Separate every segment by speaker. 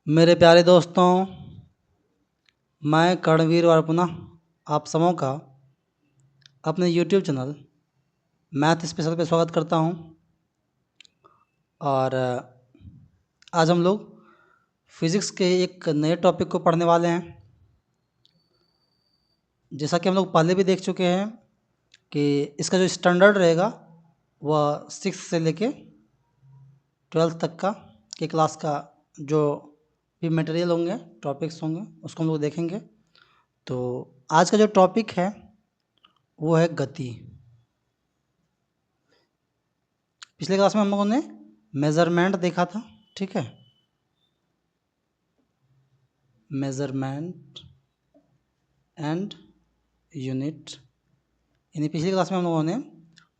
Speaker 1: मेरे प्यारे दोस्तों, मैं कर्णवीर और पुनः आप सबों का अपने YouTube चैनल मैथ स्पेशल पे स्वागत करता हूं। और आज हम लोग फिज़िक्स के एक नए टॉपिक को पढ़ने वाले हैं। जैसा कि हम लोग पहले भी देख चुके हैं कि इसका जो स्टैंडर्ड रहेगा वह 6 से लेके 12 तक का के क्लास का जो भी मटेरियल होंगे, टॉपिक्स होंगे, उसको हम लोग देखेंगे। तो आज का जो टॉपिक है वो है गति। पिछले क्लास में हम लोगों ने मेज़रमेंट देखा था, ठीक है। मेज़रमेंट एंड यूनिट, यानी पिछली क्लास में हम लोगों ने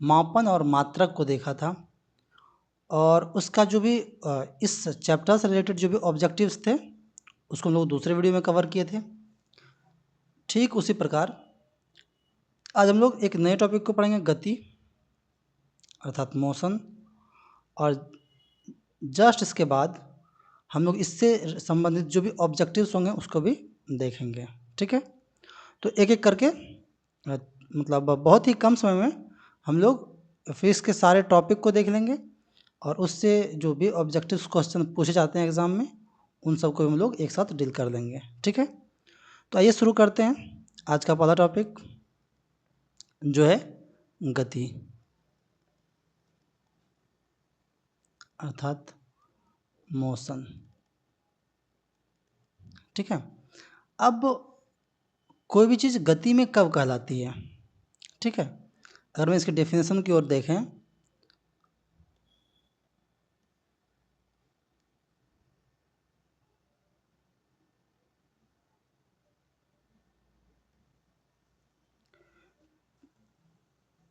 Speaker 1: मापन और मात्रक को देखा था। और उसका जो भी इस चैप्टर से रिलेटेड जो भी ऑब्जेक्टिव्स थे उसको हम लोग दूसरे वीडियो में कवर किए थे। ठीक उसी प्रकार आज हम लोग एक नए टॉपिक को पढ़ेंगे, गति अर्थात मोशन। और जस्ट इसके बाद हम लोग इससे संबंधित जो भी ऑब्जेक्टिव्स होंगे उसको भी देखेंगे, ठीक है। तो एक एक करके मतलब बहुत ही कम समय में हम लोग फिजिक्स के सारे टॉपिक को देख लेंगे और उससे जो भी ऑब्जेक्टिव्स क्वेश्चन पूछे जाते हैं एग्ज़ाम में उन सबको हम लोग एक साथ डील कर लेंगे, ठीक है। तो आइए शुरू करते हैं। आज का पहला टॉपिक जो है गति अर्थात मोशन, ठीक है। अब कोई भी चीज़ गति में कब कहलाती है, ठीक है। अगर मैं इसके डेफिनेशन की ओर देखें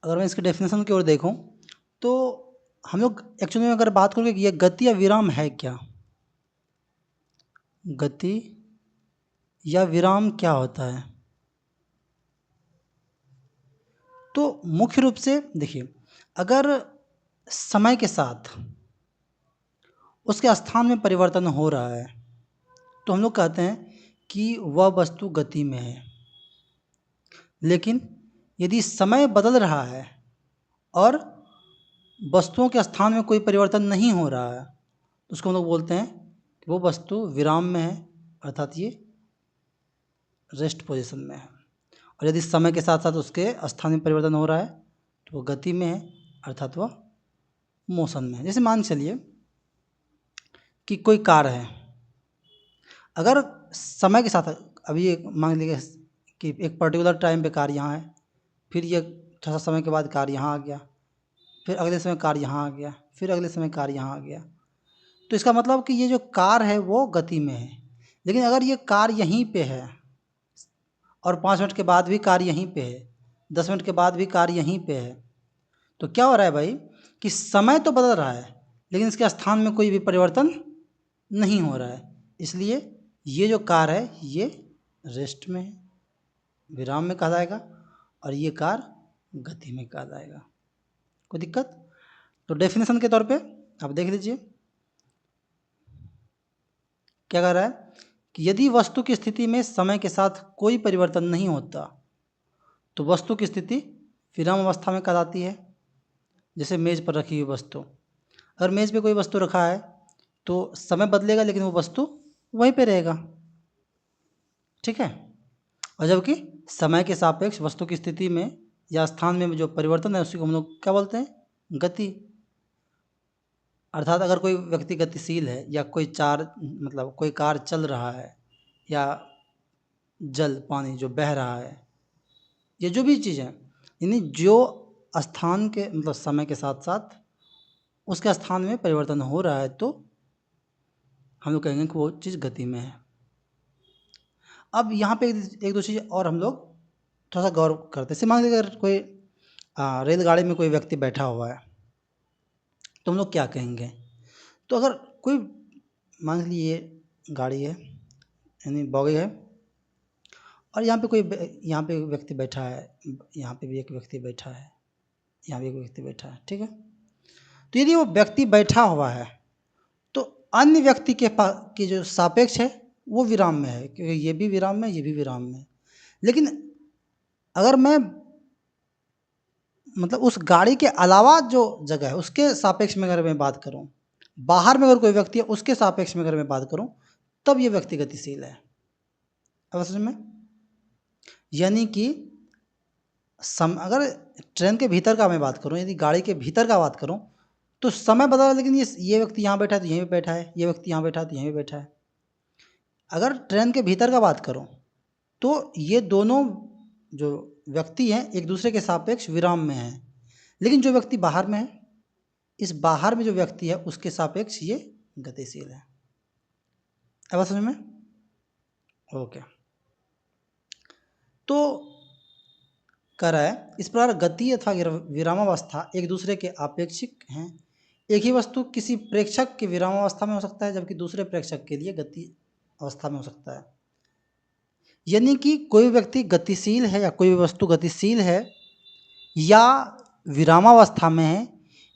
Speaker 1: अगर मैं इसके डेफिनेशन की ओर देखूं तो हम लोग एक्चुअली में अगर बात करें कि ये गति या विराम है क्या, गति या विराम क्या होता है, तो मुख्य रूप से देखिए, अगर समय के साथ उसके स्थान में परिवर्तन हो रहा है तो हम लोग कहते हैं कि वह वस्तु गति में है। लेकिन यदि समय बदल रहा है और वस्तुओं के स्थान में कोई परिवर्तन नहीं हो रहा है तो उसको हम लोग बोलते हैं कि वो वस्तु विराम में है, अर्थात ये रेस्ट पोजीशन में है। और यदि समय के साथ साथ उसके स्थान में परिवर्तन हो रहा है तो वो गति में है, अर्थात वह मोशन में है। जैसे मान चलिए कि कोई कार है, अगर समय के साथ अभी एक मान लीजिए कि एक पर्टिकुलर टाइम पे कार यहाँ है, फिर ये थोड़ा सा समय के बाद कार यहाँ आ गया, फिर अगले समय कार यहाँ आ गया, फिर अगले समय कार यहाँ आ गया, तो इसका मतलब कि ये जो कार है वो गति में है। लेकिन अगर ये कार यहीं पे है और 5 मिनट के बाद भी कार यहीं पे है, 10 मिनट के बाद भी कार यहीं पे है, तो क्या हो रहा है भाई कि समय तो बदल रहा है लेकिन इसके स्थान में कोई भी परिवर्तन नहीं हो रहा है। इसलिए ये जो कार है ये रेस्ट में है, विराम में कहा जाएगा, और ये कार गति में कहा जाएगा। कोई दिक्कत? तो डेफिनेशन के तौर पे आप देख लीजिए क्या कह रहा है कि यदि वस्तु की स्थिति में समय के साथ कोई परिवर्तन नहीं होता तो वस्तु की स्थिति विराम अवस्था में कहलाती है। जैसे मेज़ पर रखी हुई वस्तु, अगर मेज़ पे कोई वस्तु रखा है तो समय बदलेगा लेकिन वो वस्तु वहीं पे रहेगा, ठीक है। और जबकि समय के सापेक्ष वस्तु की स्थिति में या स्थान में जो परिवर्तन है उसी को हम लोग क्या बोलते हैं, गति। अर्थात अगर कोई व्यक्ति गतिशील है या कोई मतलब कोई कार चल रहा है या जल पानी जो बह रहा है, ये जो भी चीज़ है, यानी जो स्थान के मतलब समय के साथ साथ उसके स्थान में परिवर्तन हो रहा है तो हम लोग कहेंगे कि वो चीज़ गति में है। अब यहाँ पे एक दो चीज़ और हम लोग थोड़ा सा गौर करते हैं। जैसे मान लीजिए अगर कोई रेलगाड़ी में कोई व्यक्ति बैठा हुआ है तो हम लोग क्या कहेंगे, तो अगर कोई मान लीजिए गाड़ी है यानी बॉगी है और यहाँ पे कोई यहाँ पे व्यक्ति बैठा है, यहाँ पे भी एक व्यक्ति बैठा है, यहाँ भी एक व्यक्ति बैठा है, ठीक है। तो यदि वो व्यक्ति बैठा हुआ है तो अन्य व्यक्ति के जो सापेक्ष है वो विराम में है, क्योंकि ये भी विराम में, ये भी विराम में है। लेकिन अगर मैं मतलब उस गाड़ी के अलावा जो जगह है उसके सापेक्ष में अगर मैं बात करूं, बाहर में अगर कोई व्यक्ति है उसके सापेक्ष में अगर मैं बात करूं, तब ये व्यक्ति गतिशील है। अब समझ में, यानी कि अगर ट्रेन के भीतर का मैं बात करूं, यदि गाड़ी के भीतर का बात करूं, तो समय बदला, लेकिन ये व्यक्ति यहाँ बैठा है तो यहीं पे बैठा है, ये व्यक्ति यहाँ बैठा है तो यहीं पे बैठा है। अगर ट्रेन के भीतर का बात करूं तो ये दोनों जो व्यक्ति हैं एक दूसरे के सापेक्ष विराम में हैं, लेकिन जो व्यक्ति बाहर में है, इस बाहर में जो व्यक्ति है उसके सापेक्ष ये गतिशील है। अब समझ में? ओके। तो कह रहा है इस प्रकार गति अथवा विरामावस्था एक दूसरे के आपेक्षिक हैं। एक ही वस्तु किसी प्रेक्षक के विरामावस्था में हो सकता है, जबकि दूसरे प्रेक्षक के लिए गति अवस्था में हो सकता है। यानी कि कोई व्यक्ति गतिशील है या कोई भी वस्तु गतिशील है या विरामावस्था में है,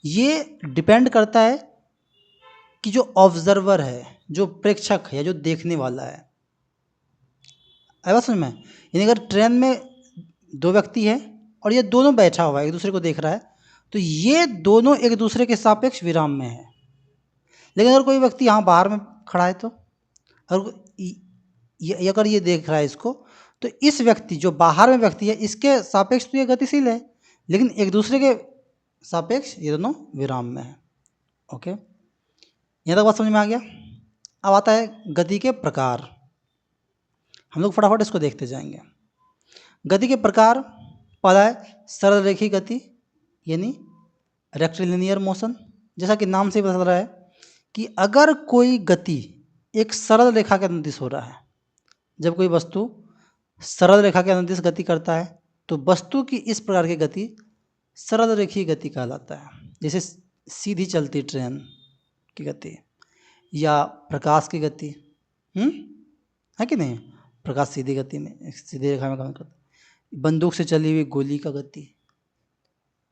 Speaker 1: ये डिपेंड करता है कि जो ऑब्जर्वर है, जो प्रेक्षक है, जो देखने वाला है। आया समझ में? यानी अगर ट्रेन में दो व्यक्ति है और ये दोनों बैठा हुआ है, एक दूसरे को देख रहा है, तो ये दोनों एक दूसरे के सापेक्ष विराम में है। लेकिन अगर कोई व्यक्ति यहाँ बाहर में खड़ा है, तो अगर ये देख रहा है इसको, तो इस व्यक्ति जो बाहर में व्यक्ति है इसके सापेक्ष तो ये गतिशील है, लेकिन एक दूसरे के सापेक्ष ये दोनों विराम में है। ओके, यहाँ तक बात समझ में आ गया। अब आता है गति के प्रकार। हम लोग फटाफट इसको देखते जाएंगे। गति के प्रकार, पहला है सरल रेखीय गति, यानी रेक्टिलिनियर मोशन। जैसा कि नाम से पता चल रहा है कि अगर कोई गति एक सरल रेखा के अनुदिश हो रहा है, जब कोई वस्तु सरल रेखा के अनुदिश गति करता है तो वस्तु की इस प्रकार की गति सरल रेखीय गति कहलाता है। जैसे सीधी चलती ट्रेन की गति या प्रकाश की गति, है कि नहीं? प्रकाश सीधी गति में, सीधी रेखा में काम करता है। बंदूक से चली हुई गोली का गति,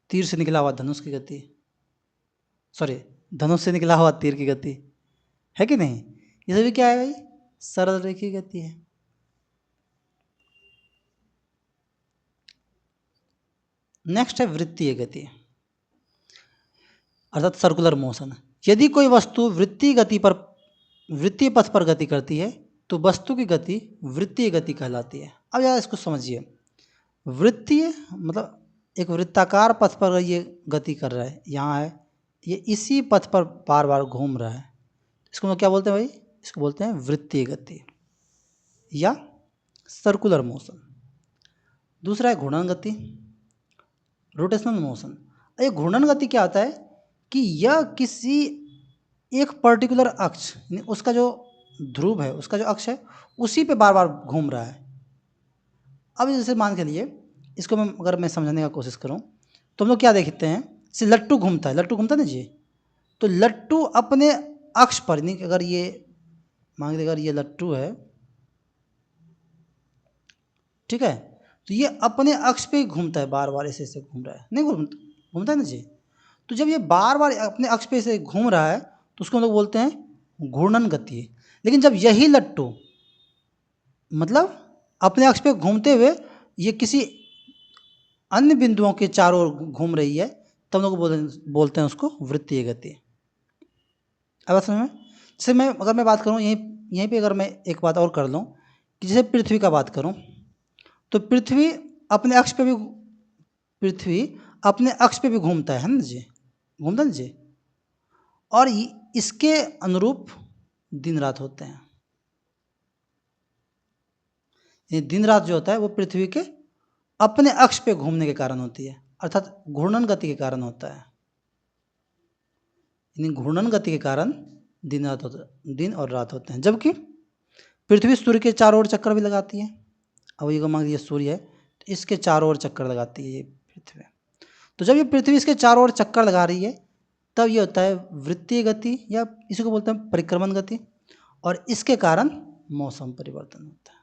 Speaker 1: तीर से निकला हुआ धनुष की गति, धनुष से निकला हुआ तीर की गति, है कि नहीं? ये सभी क्या है भाई? सरल रेखीय गति है। नेक्स्ट है वृत्तीय गति, अर्थात सर्कुलर मोशन। यदि कोई वस्तु वृत्तीय पथ पर गति करती है तो वस्तु की गति वृत्तीय गति कहलाती है। अब ज़रा इसको समझिए। वृत्तीय मतलब एक वृत्ताकार पथ पर ये गति कर रहा है, यहाँ है, ये इसी पथ पर बार बार घूम रहा है, इसको क्या बोलते हैं भाई? इसको बोलते हैं वृत्तीय गति या सर्कुलर मोशन। दूसरा है घूर्णन गति, रोटेशनल मोशन। ये घूर्णन गति क्या होता है कि यह किसी एक पर्टिकुलर अक्ष, उसका जो ध्रुव है, उसका जो अक्ष है, उसी पे बार बार घूम रहा है। अब जैसे मान के लिए इसको अगर मैं समझाने का कोशिश करूं तो हम लोग क्या देखते हैं, जैसे लट्टू घूमता है ना जी, तो लट्टू अपने अक्ष पर, नहीं अगर ये मान लीजिए अगर ये लट्टू है, ठीक है, तो ये अपने अक्ष पे ही घूमता है, बार बार ऐसे घूम रहा है, नहीं घूमता है ना जी। तो जब ये बार बार अपने अक्ष पे ऐसे घूम रहा है तो उसको हम लोग बोलते हैं घूर्णन गति। लेकिन जब यही लट्टू मतलब अपने अक्ष पे घूमते हुए ये किसी अन्य बिंदुओं के चारों ओर घूम रही है, तब लोग बोलते हैं उसको वृत्तीय गति। अब समझ में? जैसे अगर मैं बात करूं यहीं पे, अगर मैं एक बात और कर लूं कि जैसे पृथ्वी का बात करूं, तो पृथ्वी अपने अक्ष पे भी घूमता है ना जी, घूमता ना जी, और इसके अनुरूप दिन रात होते हैं। ये दिन रात जो होता है वो पृथ्वी के अपने अक्ष पे घूमने के कारण होती है, अर्थात घूर्णन गति के कारण होता है। यानी घूर्णन गति के कारण दिन और रात होते हैं। जबकि पृथ्वी सूर्य के चारों ओर चक्कर भी लगाती है। अब ये मान लीजिए सूर्य है तो इसके चारों ओर चक्कर लगाती है ये पृथ्वी। तो जब ये पृथ्वी इसके चारों ओर चक्कर लगा रही है तब ये होता है वृत्तीय गति, या इसी को बोलते हैं परिक्रमण गति, और इसके कारण मौसम परिवर्तन होता है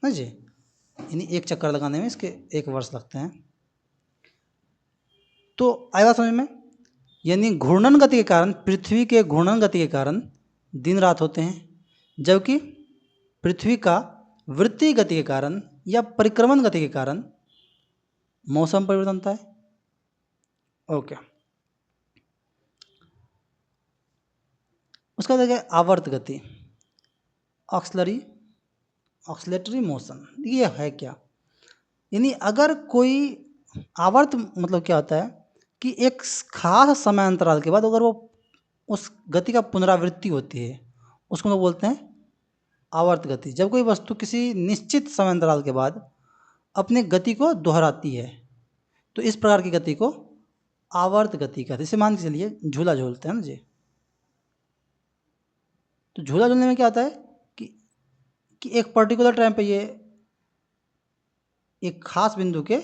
Speaker 1: ना जी। यानी एक चक्कर लगाने में इसके 1 वर्ष लगते हैं। तो आया बात समझ में? यानी घूर्णन गति के कारण, पृथ्वी के घूर्णन गति के कारण दिन रात होते हैं, जबकि पृथ्वी का वृत्तीय गति के कारण या परिक्रमण गति के कारण मौसम परिवर्तन होता है। ओके, उसका देखिए आवर्त गति, ऑक्सिलेटरी मोशन, ये है क्या? यानी अगर कोई आवर्त मतलब क्या होता है कि एक खास समय अंतराल के बाद अगर वो उस गति का पुनरावृत्ति होती है, उसको हम लोग बोलते हैं आवर्त गति। जब कोई वस्तु किसी निश्चित समय अंतराल के बाद अपनी गति को दोहराती है, तो इस प्रकार की गति को आवर्त गति कहते हैं। जैसे मान के चलिए झूला झूलते हैं ना जी, तो झूला झूलने में क्या होता है कि एक पर्टिकुलर टाइम पे ये एक खास बिंदु के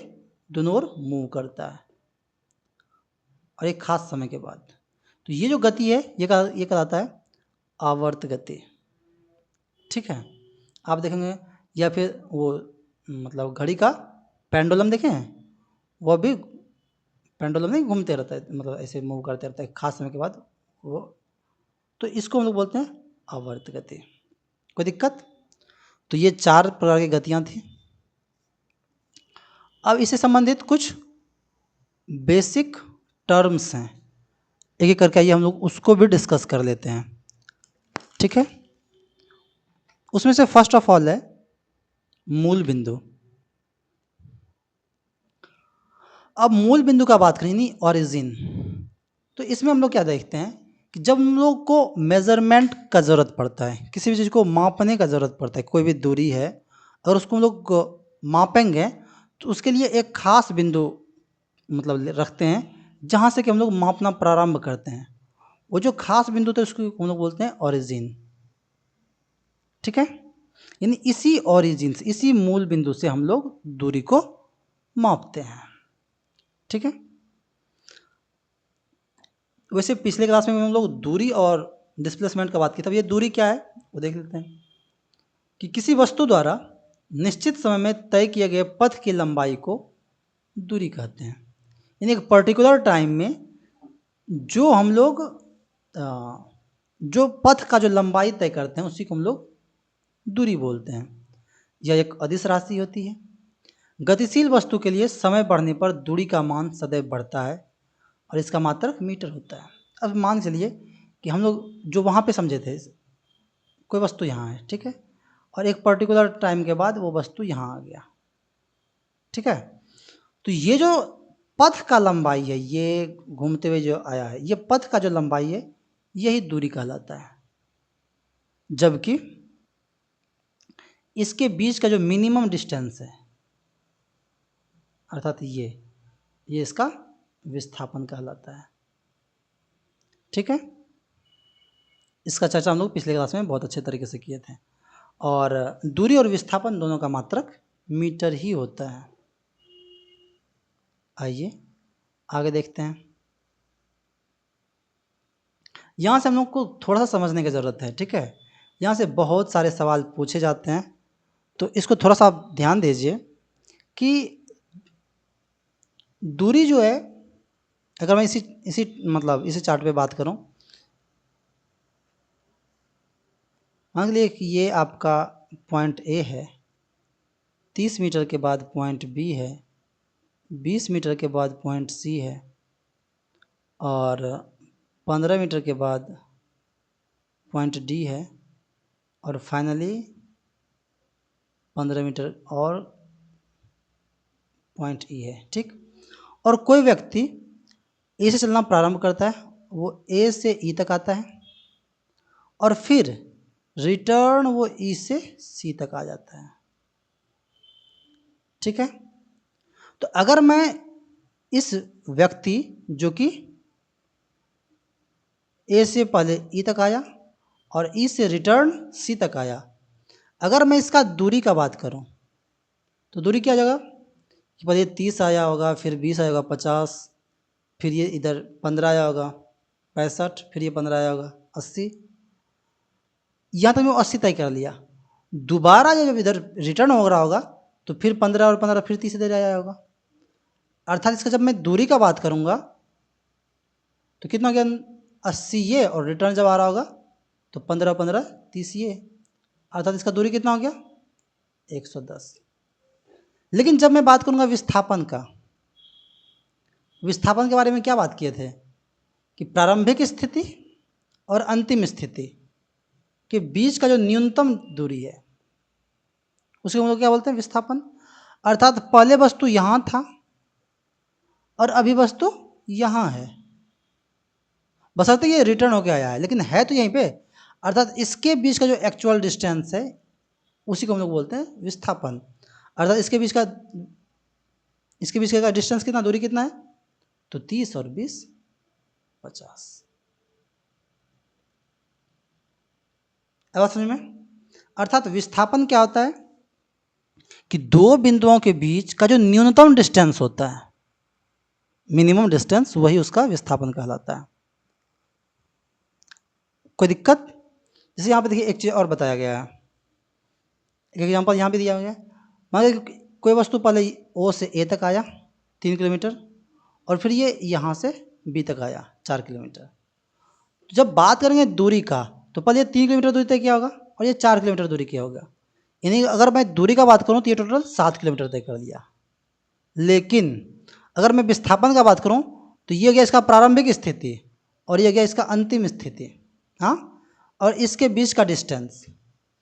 Speaker 1: दोनों ओर मूव करता है और एक खास समय के बाद, तो ये जो गति है ये कहलाता है आवर्त गति। ठीक है, आप देखेंगे, या फिर वो मतलब घड़ी का पेंडुलम देखें हैं, वह भी पेंडुलम नहीं घूमते रहता है, मतलब ऐसे मूव करते रहता है खास समय के बाद वो, तो इसको हम लोग बोलते हैं आवर्त गति। कोई दिक्कत? तो ये 4 प्रकार की गतियाँ थी। अब इससे संबंधित कुछ बेसिक टर्म्स हैं, एक एक करके आइए हम लोग उसको भी डिस्कस कर लेते हैं। ठीक है, उसमें से फर्स्ट ऑफ ऑल है मूल बिंदु। अब मूल बिंदु का बात करें, नहीं ऑरिजिन, तो इसमें हम लोग क्या देखते हैं कि जब हम लोग को मेजरमेंट का ज़रूरत पड़ता है, किसी भी चीज़ को मापने का ज़रूरत पड़ता है, कोई भी दूरी है अगर उसको हम लोग मापेंगे तो उसके लिए एक खास बिंदु मतलब रखते हैं जहाँ से कि हम लोग मापना प्रारंभ करते हैं। वो जो खास बिंदु थे उसको हम लोग बोलते हैं ओरिजिन। ठीक है, यानी इसी ओरिजिन से, इसी मूल बिंदु से हम लोग दूरी को मापते हैं। ठीक है, वैसे पिछले क्लास में हम लोग दूरी और डिस्प्लेसमेंट का बात की, तब ये दूरी क्या है वो देख लेते हैं कि किसी वस्तु द्वारा निश्चित समय में तय किए गए पथ की लंबाई को दूरी कहते हैं। यानी एक पर्टिकुलर टाइम में जो हम लोग जो पथ का जो लंबाई तय करते हैं उसी को हम लोग दूरी बोलते हैं। यह एक अदिश राशि होती है। गतिशील वस्तु के लिए समय बढ़ने पर दूरी का मान सदैव बढ़ता है और इसका मात्रक मीटर होता है। अब मान चलिए कि हम लोग जो वहाँ पे समझे थे, कोई वस्तु यहाँ है, ठीक है, और एक पर्टिकुलर टाइम के बाद वो वस्तु यहाँ आ गया। ठीक है, तो ये जो पथ का लंबाई है, ये घूमते हुए जो आया है, ये पथ का जो लंबाई है यही दूरी कहलाता है। जबकि इसके बीच का जो मिनिमम डिस्टेंस है, अर्थात ये इसका विस्थापन कहलाता है। ठीक है, इसका चर्चा हम लोग पिछले क्लास में बहुत अच्छे तरीके से किए थे। और दूरी और विस्थापन दोनों का मात्रक मीटर ही होता है। आइए आगे देखते हैं। यहाँ से हम लोग को थोड़ा सा समझने की ज़रूरत है। ठीक है, यहाँ से बहुत सारे सवाल पूछे जाते हैं, तो इसको थोड़ा सा आप ध्यान दीजिए कि दूरी जो है, अगर मैं इसी मतलब इसी चार्ट पे बात करूँ, मान लीजिए कि ये आपका पॉइंट ए है, 30 मीटर के बाद पॉइंट बी है, 20 मीटर के बाद पॉइंट सी है, और 15 मीटर के बाद पॉइंट डी है, और फाइनली 15 मीटर और पॉइंट ई है। ठीक, और कोई व्यक्ति ए से चलना प्रारंभ करता है, वो ए से ई तक आता है और फिर रिटर्न वो ई से सी तक आ जाता है। ठीक है, तो अगर मैं इस व्यक्ति जो कि ए से पहले ई तक आया और ई से रिटर्न सी तक आया, अगर मैं इसका दूरी का बात करूं तो दूरी क्या आ जाएगा कि पहले 30 आया होगा, फिर 20 आया होगा, 50, फिर ये इधर 15 आया होगा, 65, फिर ये 15 आया होगा, 80, यहाँ तक मैं 80 तय कर लिया। दोबारा जब इधर रिटर्न हो रहा होगा तो फिर 15 और 15 फिर 30 इधर आया होगा। अर्थात इसका जब मैं दूरी का बात करूँगा तो कितना हो गया, 80 ये, और रिटर्न जब आ रहा होगा तो 15 15 30 ये, अर्थात इसका दूरी कितना हो गया, 110। लेकिन जब मैं बात करूँगा विस्थापन का, विस्थापन के बारे में क्या बात किए थे कि प्रारंभिक स्थिति और अंतिम स्थिति के बीच का जो न्यूनतम दूरी है उसको हम लोग क्या बोलते हैं, विस्थापन। अर्थात पहले वस्तु यहाँ था और अभी वस्तु यहाँ है, बशर्ते ये रिटर्न होके आया है, लेकिन है तो यहीं पे। अर्थात इसके बीच का जो एक्चुअल डिस्टेंस है उसी को हम लोग बोलते हैं विस्थापन। अर्थात इसके बीच का डिस्टेंस कितना, दूरी कितना है, तो 30 और 20 50। अब समझ में। अर्थात विस्थापन क्या होता है कि दो बिंदुओं के बीच का जो न्यूनतम डिस्टेंस होता है, मिनिमम डिस्टेंस, वही उसका विस्थापन कहलाता है। कोई दिक्कत? जैसे यहाँ पे देखिए एक चीज़ और बताया गया है, एक एग्जांपल यहाँ पे दिया गया है। मान लीजिए कोई वस्तु पहले ओ से ए तक आया 3 किलोमीटर, और फिर ये यहाँ से बी तक आया 4 किलोमीटर। जब बात करेंगे दूरी का तो पहले ये 3 किलोमीटर दूरी तय किया होगा और ये 4 किलोमीटर दूरी किया होगा, यानी अगर मैं दूरी का बात करूँ तो ये टोटल 7 किलोमीटर तय कर दिया। लेकिन अगर मैं विस्थापन का बात करूँ तो ये हो गया इसका प्रारंभिक स्थिति और ये हो गया इसका अंतिम स्थिति, हाँ, और इसके बीच का डिस्टेंस।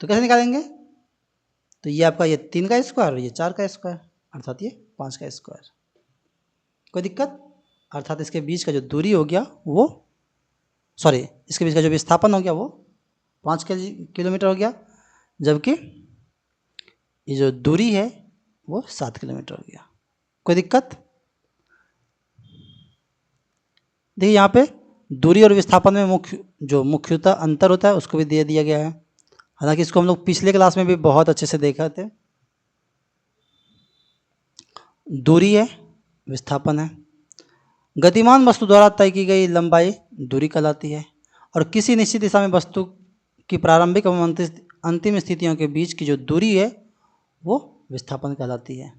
Speaker 1: तो कैसे निकालेंगे, तो ये आपका ये 3 का स्क्वायर और ये 4 का स्क्वायर, अर्थात ये 5 का स्क्वायर। कोई दिक्कत? अर्थात इसके बीच का जो दूरी हो गया वो, सॉरी, इसके बीच का जो विस्थापन हो गया वो 5 किलोमीटर हो गया, जबकि ये जो दूरी है वो 7 किलोमीटर हो गया। कोई दिक्कत? देखिए यहाँ पे दूरी और विस्थापन में मुख्यतः अंतर होता है उसको भी दे दिया गया है। हालांकि इसको हम लोग पिछले क्लास में भी बहुत अच्छे से देखा थे। दूरी है, विस्थापन है। गतिमान वस्तु द्वारा तय की गई लंबाई दूरी कहलाती है, और किसी निश्चित दिशा में वस्तु की प्रारंभिक एवं अंतिम स्थितियों के बीच की जो दूरी है वो विस्थापन कहलाती है।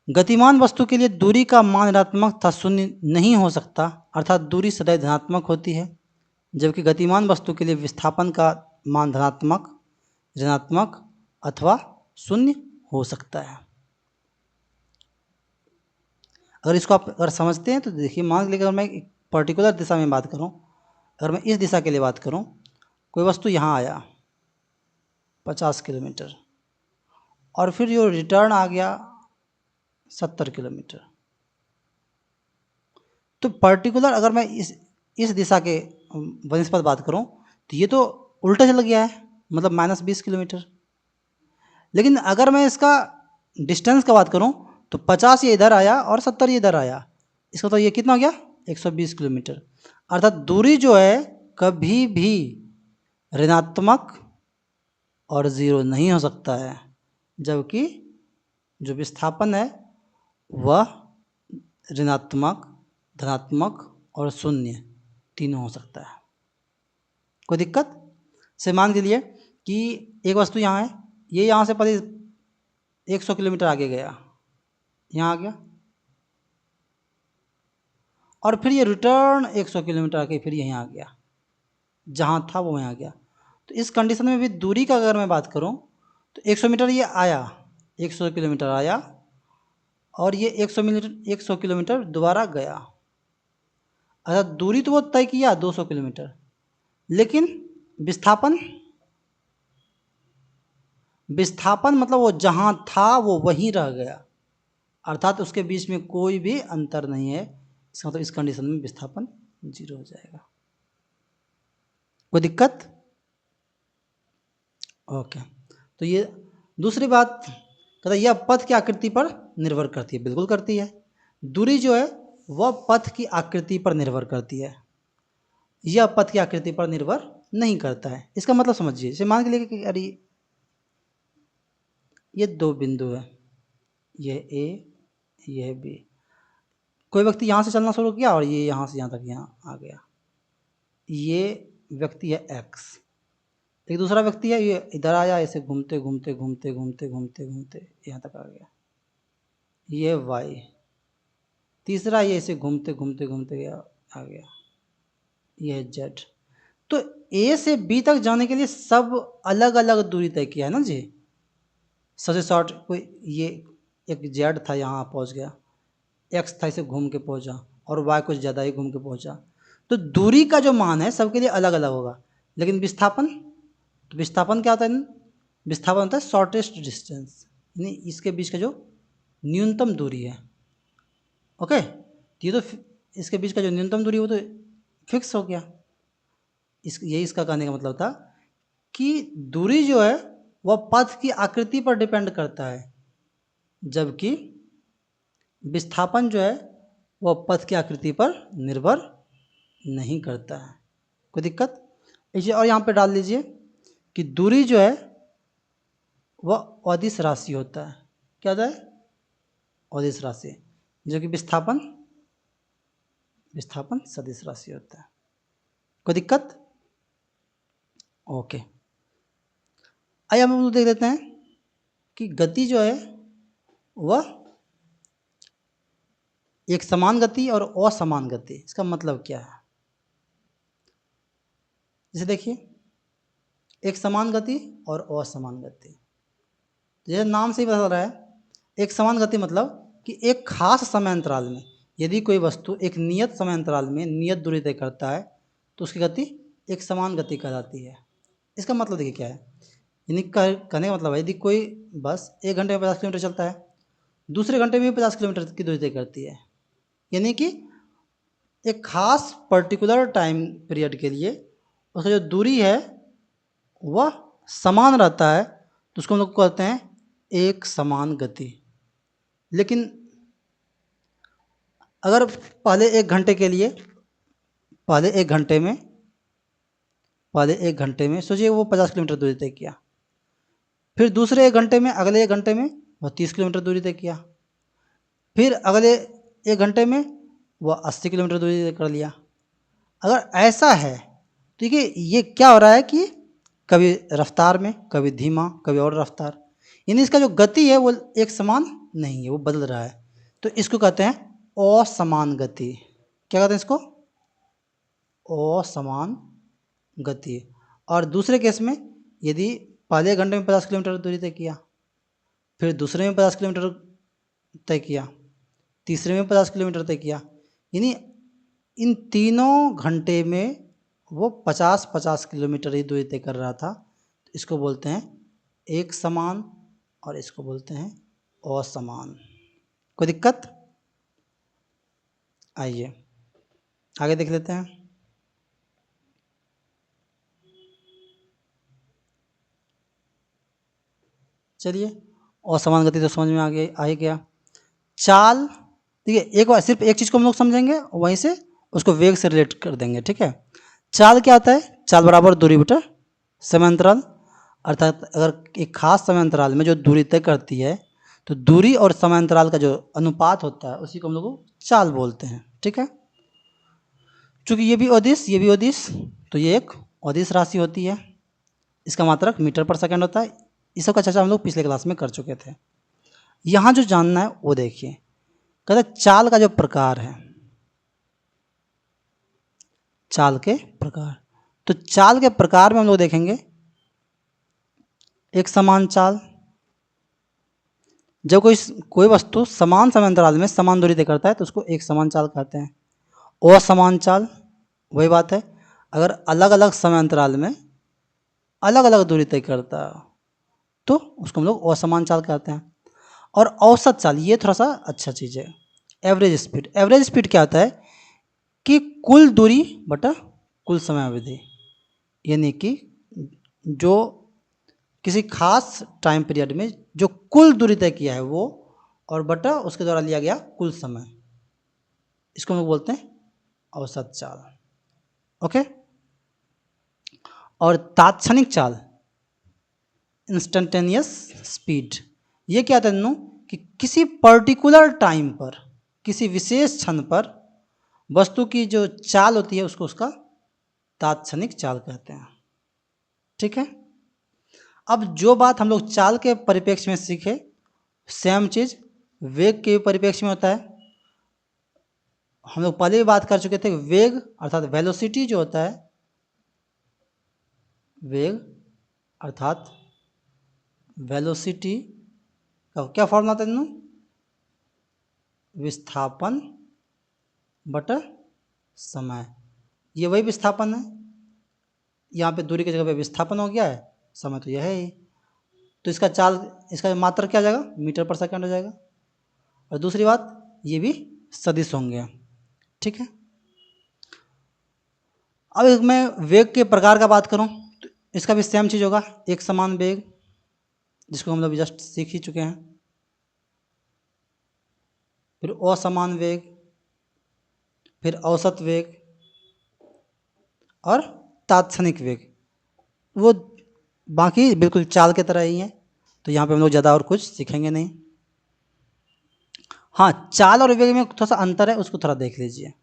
Speaker 1: गतिमान वस्तु के लिए दूरी का मान ऋणात्मक तथा शून्य नहीं हो सकता, अर्थात दूरी सदैव धनात्मक होती है, जबकि गतिमान वस्तु के लिए विस्थापन का मान धनात्मक, ऋणात्मक अथवा शून्य हो सकता है। अगर इसको आप अगर समझते हैं तो देखिए, मान लीजिए अगर मैं एक पर्टिकुलर दिशा में बात करूं, अगर मैं इस दिशा के लिए बात करूं, कोई वस्तु यहाँ आया 50 किलोमीटर और फिर जो रिटर्न आ गया 70 किलोमीटर, तो पर्टिकुलर अगर मैं इस दिशा के बनिस्पत बात करूं तो ये तो उल्टा चल गया है, मतलब -20 किलोमीटर। लेकिन अगर मैं इसका डिस्टेंस का बात करूं तो 50 ये इधर आया और 70 ये इधर आया, इसका तो ये कितना हो गया, 120 किलोमीटर। अर्थात दूरी जो है कभी भी ऋणात्मक और ज़ीरो नहीं हो सकता है, जबकि जो विस्थापन है वह ऋणात्मक, धनात्मक और शून्य तीनों हो सकता है। कोई दिक्कत? से मान के लिए कि एक वस्तु यहाँ है, ये यहाँ से पहले 100 किलोमीटर आगे गया, यहाँ आ गया, और फिर ये रिटर्न 100 किलोमीटर आके फिर यहीं आ गया, जहाँ था वो वहीं आ गया। तो इस कंडीशन में भी दूरी का अगर मैं बात करूँ तो 100 मीटर ये आया, 100 किलोमीटर आया और ये 100 किलोमीटर दोबारा गया। अच्छा, दूरी तो वो तय किया 200 किलोमीटर, लेकिन विस्थापन मतलब वो जहाँ था वो वहीं रह गया, अर्थात उसके बीच में कोई भी अंतर नहीं है। इसका मतलब इस कंडीशन में विस्थापन 0 हो जाएगा। कोई दिक्कत? ओके। तो ये दूसरी बात कहता है, यह पथ की आकृति पर निर्भर करती है। बिल्कुल करती है। दूरी जो है वह पथ की आकृति पर निर्भर करती है, यह पथ की आकृति पर निर्भर नहीं करता है। इसका मतलब समझिए, जैसे मान के लिए कि अरे ये दो बिंदु है, यह ए, यह बी। कोई व्यक्ति यहाँ से चलना शुरू किया और ये यहाँ से यहाँ तक यहाँ आ गया, ये व्यक्ति है एक्स। एक दूसरा व्यक्ति है, ये इधर आया, ऐसे घूमते घूमते घूमते घूमते घूमते घूमते यहाँ तक आ गया, ये वाई, तीसरा ये ऐसे घूमते घूमते घूमते गया, आ गया, ये है जेड। तो ए से बी तक जाने के लिए सब अलग अलग दूरी तय किया है ना जी। सबसे शॉर्ट कोई ये एक जेड था, यहाँ पहुँच गया, एक्स था इसे घूम के पहुँचा, और वाई कुछ ज़्यादा ही घूम के पहुँचा। तो दूरी का जो मान है सबके लिए अलग अलग होगा, लेकिन विस्थापन, तो विस्थापन क्या होता है? विस्थापन होता है शॉर्टेस्ट डिस्टेंस, यानी इसके बीच का जो न्यूनतम दूरी है। ओके, ये तो इसके बीच का जो न्यूनतम दूरी वो तो फिक्स हो गया। यही इसका कहने का मतलब था कि दूरी जो है वह पथ की आकृति पर डिपेंड करता है, जबकि विस्थापन जो है वह पथ की आकृति पर निर्भर नहीं करता है। कोई दिक्कत? इसे और यहाँ पे डाल लीजिए कि दूरी जो है वह अदिश राशि होता है। क्या होता है? अदिश राशि, जो कि विस्थापन सदिश राशि होता है। कोई दिक्कत? ओके, आइए हम लोग देख लेते हैं कि गति जो है वह एक समान गति और असमान गति, इसका मतलब क्या है? जैसे देखिए, एक समान गति और असमान गति, जैसे नाम से ही पता चल रहा है, एक समान गति मतलब कि एक खास समय अंतराल में यदि कोई वस्तु एक नियत समय अंतराल में नियत दूरी तय करता है तो उसकी गति एक समान गति कहलाती है। इसका मतलब देखिए क्या है, यानी कहने का मतलब है यदि कोई बस 1 घंटे में 50 किलोमीटर चलता है, दूसरे घंटे में 50 किलोमीटर की दूरी तय करती है, यानी कि एक खास पर्टिकुलर टाइम पीरियड के लिए उसका जो दूरी है वह समान रहता है, तो उसको हम लोग कहते हैं एक समान गति। लेकिन अगर पहले 1 घंटे के लिए, पहले 1 घंटे में सोचिए वो 50 किलोमीटर दूरी तय किया, फिर दूसरे 1 घंटे में, अगले 1 घंटे में वह 30 किलोमीटर दूरी तय किया, फिर अगले 1 घंटे में वह 80 किलोमीटर दूरी तय कर लिया। अगर ऐसा है तो देखिए ये क्या हो रहा है कि कभी रफ्तार में, कभी धीमा, कभी और रफ्तार, यानी इसका जो गति है वो एक समान नहीं है, वो बदल रहा है। तो इसको कहते हैं असमान गति। क्या कहते हैं इसको? असमान गति। और दूसरे केस में यदि पहले घंटे में 50 किलोमीटर दूरी तय किया, फिर दूसरे में 50 किलोमीटर तय किया, तीसरे में 50 किलोमीटर तय किया, यानी इन तीनों घंटे में वो 50-50 किलोमीटर ही दूरी तय कर रहा था, तो इसको बोलते हैं एक समान और इसको बोलते हैं असमान। कोई दिक्कत? आइए आगे देख लेते हैं। चलिए, असमान गति तो समझ में आ ही गया। चाल, देखिए एक बार सिर्फ एक चीज़ को हम लोग समझेंगे, वहीं से उसको वेग से रिलेट कर देंगे, ठीक है। चाल क्या होता है? चाल बराबर दूरी बटा समय अंतराल, अर्थात अगर एक खास समय अंतराल में जो दूरी तय करती है तो दूरी और समय अंतराल का जो अनुपात होता है उसी को हम लोग चाल बोलते हैं, ठीक है। चूँकि ये भी अदिश, तो ये एक अदिश राशि होती है, इसका मात्रक मीटर पर सेकंड होता है। इस सब का चर्चा हम लोग पिछले क्लास में कर चुके थे। यहाँ जो जानना है वो देखिए, कहते चाल का जो प्रकार है, चाल के प्रकार, तो चाल के प्रकार में हम लोग देखेंगे एक समान चाल, जब कोई वस्तु समान समय अंतराल में समान दूरी तय करता है तो उसको एक समान चाल कहते हैं। असमान चाल, वही बात है, अगर अलग अलग समय अंतराल में अलग अलग दूरी तय करता है तो उसको हम लोग असमान चाल कहते हैं। और औसत चाल, ये थोड़ा सा अच्छा चीज़ है। एवरेज स्पीड, एवरेज स्पीड क्या होता है कि कुल दूरी बटा कुल समय अवधि, यानी कि जो किसी खास टाइम पीरियड में जो कुल दूरी तय किया है वो, और बटा उसके द्वारा लिया गया कुल समय, इसको हम लोग बोलते हैं औसत चाल। ओके, और तात्क्षणिक चाल, इंस्टेंटेनियस स्पीड, ये क्या था कि किसी पर्टिकुलर टाइम पर, किसी विशेष क्षण पर वस्तु की जो चाल होती है उसको उसका तात्क्षणिक चाल कहते हैं, ठीक है। अब जो बात हम लोग चाल के परिप्रेक्ष्य में सीखे, सेम चीज़ वेग के परिप्रेक्ष्य में होता है। हम लोग पहले भी बात कर चुके थे, वेग अर्थात वेलोसिटी जो होता है, वेग अर्थात वेलोसिटी का क्या फॉर्मूला था तीनों? विस्थापन बटा समय। ये वही विस्थापन है, यहाँ पे दूरी की जगह पे विस्थापन हो गया है, समय तो यह है ही। तो इसका चाल, इसका मात्रक क्या हो जाएगा? मीटर पर सेकंड हो जाएगा। और दूसरी बात, ये भी सदिश होंगे। ठीक है, अब मैं वेग के प्रकार का बात करूं तो इसका भी सेम चीज़ होगा, एक समान वेग, जिसको हम लोग जस्ट सीख ही चुके हैं। फिर असमान वेग, फिर औसत वेग और तात्क्षणिक वेग। वो बाकी बिल्कुल चाल की तरह ही है, तो यहाँ पे हम लोग ज़्यादा और कुछ सीखेंगे नहीं। हाँ, चाल और वेग में थोड़ा सा अंतर है, उसको थोड़ा देख लीजिए।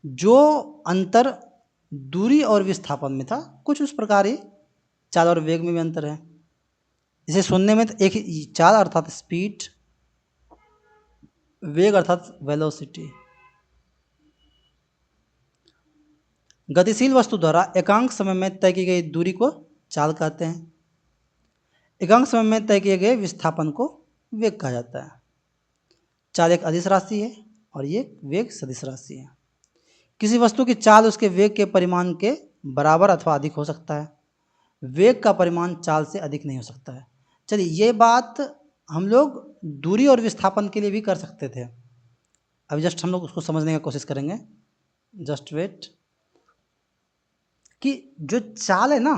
Speaker 1: जो अंतर दूरी और विस्थापन में था, कुछ उस प्रकार ही चाल और वेग में भी अंतर है। इसे सुनने में तो एक ही, चाल अर्थात स्पीड, वेग अर्थात वेलोसिटी। गतिशील वस्तु द्वारा एकांक समय में तय की गई दूरी को चाल कहते हैं। एकांक समय में तय किए गए विस्थापन को वेग कहा जाता है। चाल एक अदिश राशि है और ये वेग सदिश राशि है। किसी वस्तु की चाल उसके वेग के परिमाण के बराबर अथवा अधिक हो सकता है। वेग का परिमाण चाल से अधिक नहीं हो सकता है। चलिए, ये बात हम लोग दूरी और विस्थापन के लिए भी कर सकते थे। अभी जस्ट हम लोग उसको समझने की कोशिश करेंगे। जस्ट वेट, कि जो चाल है ना,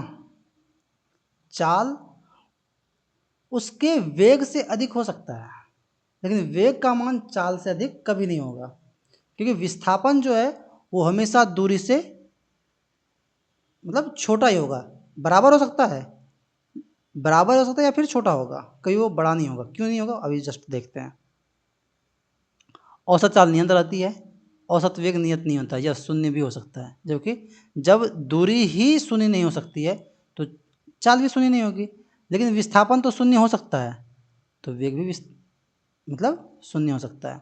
Speaker 1: चाल उसके वेग से अधिक हो सकता है, लेकिन वेग का मान चाल से अधिक कभी नहीं होगा, क्योंकि विस्थापन जो है वो हमेशा दूरी से मतलब छोटा ही होगा। बराबर हो सकता है, बराबर हो सकता है या फिर छोटा होगा, कभी वो बड़ा नहीं होगा। क्यों नहीं होगा, अभी जस्ट देखते हैं। औसत चाल नियत रहती है, औसत वेग नियत नहीं होता, यह शून्य भी हो सकता है। जबकि जब दूरी ही शून्य नहीं हो सकती है तो चाल भी शून्य नहीं होगी। लेकिन विस्थापन तो शून्य हो सकता है, तो वेग भी मतलब शून्य हो सकता है।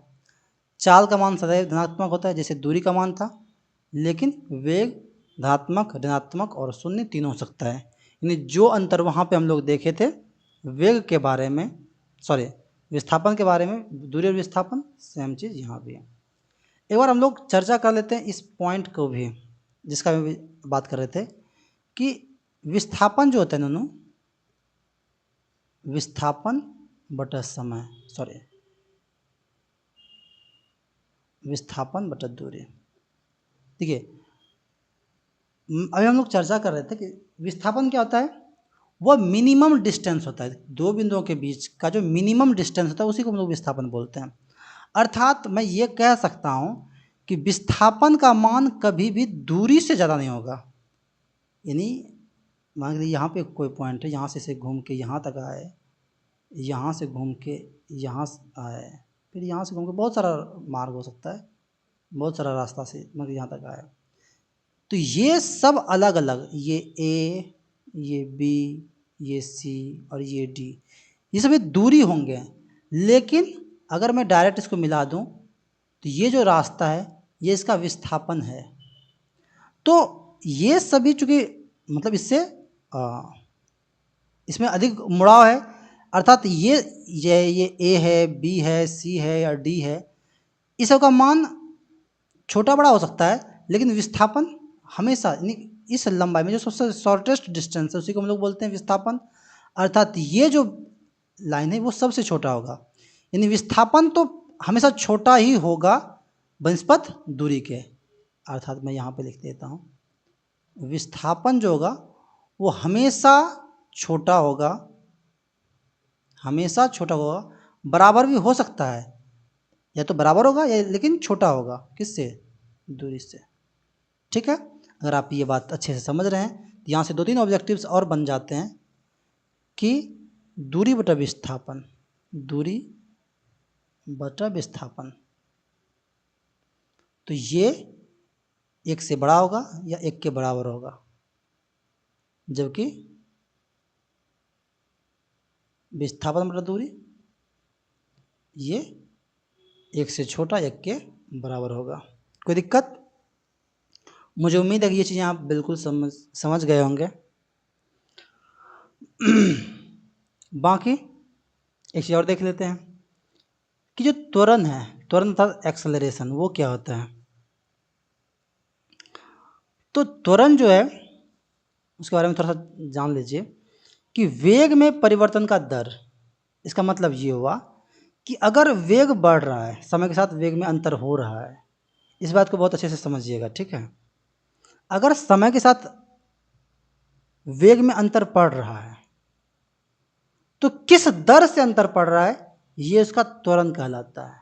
Speaker 1: चाल का मान सदैव धनात्मक होता है, जैसे दूरी का मान था, लेकिन वेग धनात्मक, ऋणात्मक और शून्य तीनों हो सकता है। यानी जो अंतर वहाँ पे हम लोग देखे थे वेग के बारे में, सॉरी विस्थापन के बारे में, दूरी और विस्थापन सेम चीज़ यहाँ भी है। एक बार हम लोग चर्चा कर लेते हैं इस पॉइंट को भी, जिसका भी बात कर रहे थे, कि विस्थापन जो होता है नोनू, विस्थापन बटा समय, सॉरी विस्थापन बटा दूरी। देखिए, अभी हम लोग चर्चा कर रहे थे कि विस्थापन क्या होता है, वह मिनिमम डिस्टेंस होता है, दो बिंदुओं के बीच का जो मिनिमम डिस्टेंस होता है उसी को हम लोग विस्थापन बोलते हैं। अर्थात मैं ये कह सकता हूँ कि विस्थापन का मान कभी भी दूरी से ज़्यादा नहीं होगा। यानी मान लीजिए यहाँ पे कोई पॉइंट है, यहाँ से घूम के यहाँ तक आए, यहाँ से घूम के यहाँ आए, फिर यहाँ से घूम के बहुत सारा मार्ग हो सकता है, बहुत सारा रास्ता से मतलब यहाँ तक आए। तो ये सब अलग अलग, ये ए, ये बी, ये सी और ये डी, ये सभी दूरी होंगे। लेकिन अगर मैं डायरेक्ट इसको मिला दूं तो ये जो रास्ता है ये इसका विस्थापन है। तो ये सभी चूँकि मतलब इसमें अधिक मुड़ाव है, अर्थात ये ए है, बी है, सी है या डी है, इस सब का मान छोटा बड़ा हो सकता है, लेकिन विस्थापन हमेशा इस लंबाई में जो सबसे शॉर्टेस्ट डिस्टेंस है उसी को हम लोग बोलते हैं विस्थापन। अर्थात ये जो लाइन है वो सबसे छोटा होगा, यानी विस्थापन तो हमेशा छोटा ही होगा बनिस्पत दूरी के। अर्थात मैं यहाँ पे लिख देता हूँ, विस्थापन जो होगा वो हमेशा छोटा होगा, हमेशा छोटा होगा। बराबर भी हो सकता है, या तो बराबर होगा या लेकिन छोटा होगा, किससे? दूरी से। ठीक है, अगर आप ये बात अच्छे से समझ रहे हैं तो यहाँ से दो तीन ऑब्जेक्टिव्स और बन जाते हैं कि दूरी बटा विस्थापन, दूरी बटा विस्थापन, तो ये एक से बड़ा होगा या एक के बराबर होगा, जबकि विस्थापन बटा दूरी, ये एक से छोटा एक के बराबर होगा। कोई दिक्कत? मुझे उम्मीद है कि ये चीज़ें आप बिल्कुल समझ गए होंगे। बाकी एक चीज़ और देख लेते हैं कि जो त्वरण है, त्वरण अर्थात एक्सेलरेशन, वो क्या होता है। तो त्वरण जो है उसके बारे में थोड़ा सा जान लीजिए कि वेग में परिवर्तन का दर, इसका मतलब ये हुआ कि अगर वेग बढ़ रहा है, समय के साथ वेग में अंतर हो रहा है, इस बात को बहुत अच्छे से समझिएगा, ठीक है। अगर समय के साथ वेग में अंतर पड़ रहा है तो किस दर से अंतर पड़ रहा है, ये उसका त्वरण कहलाता है।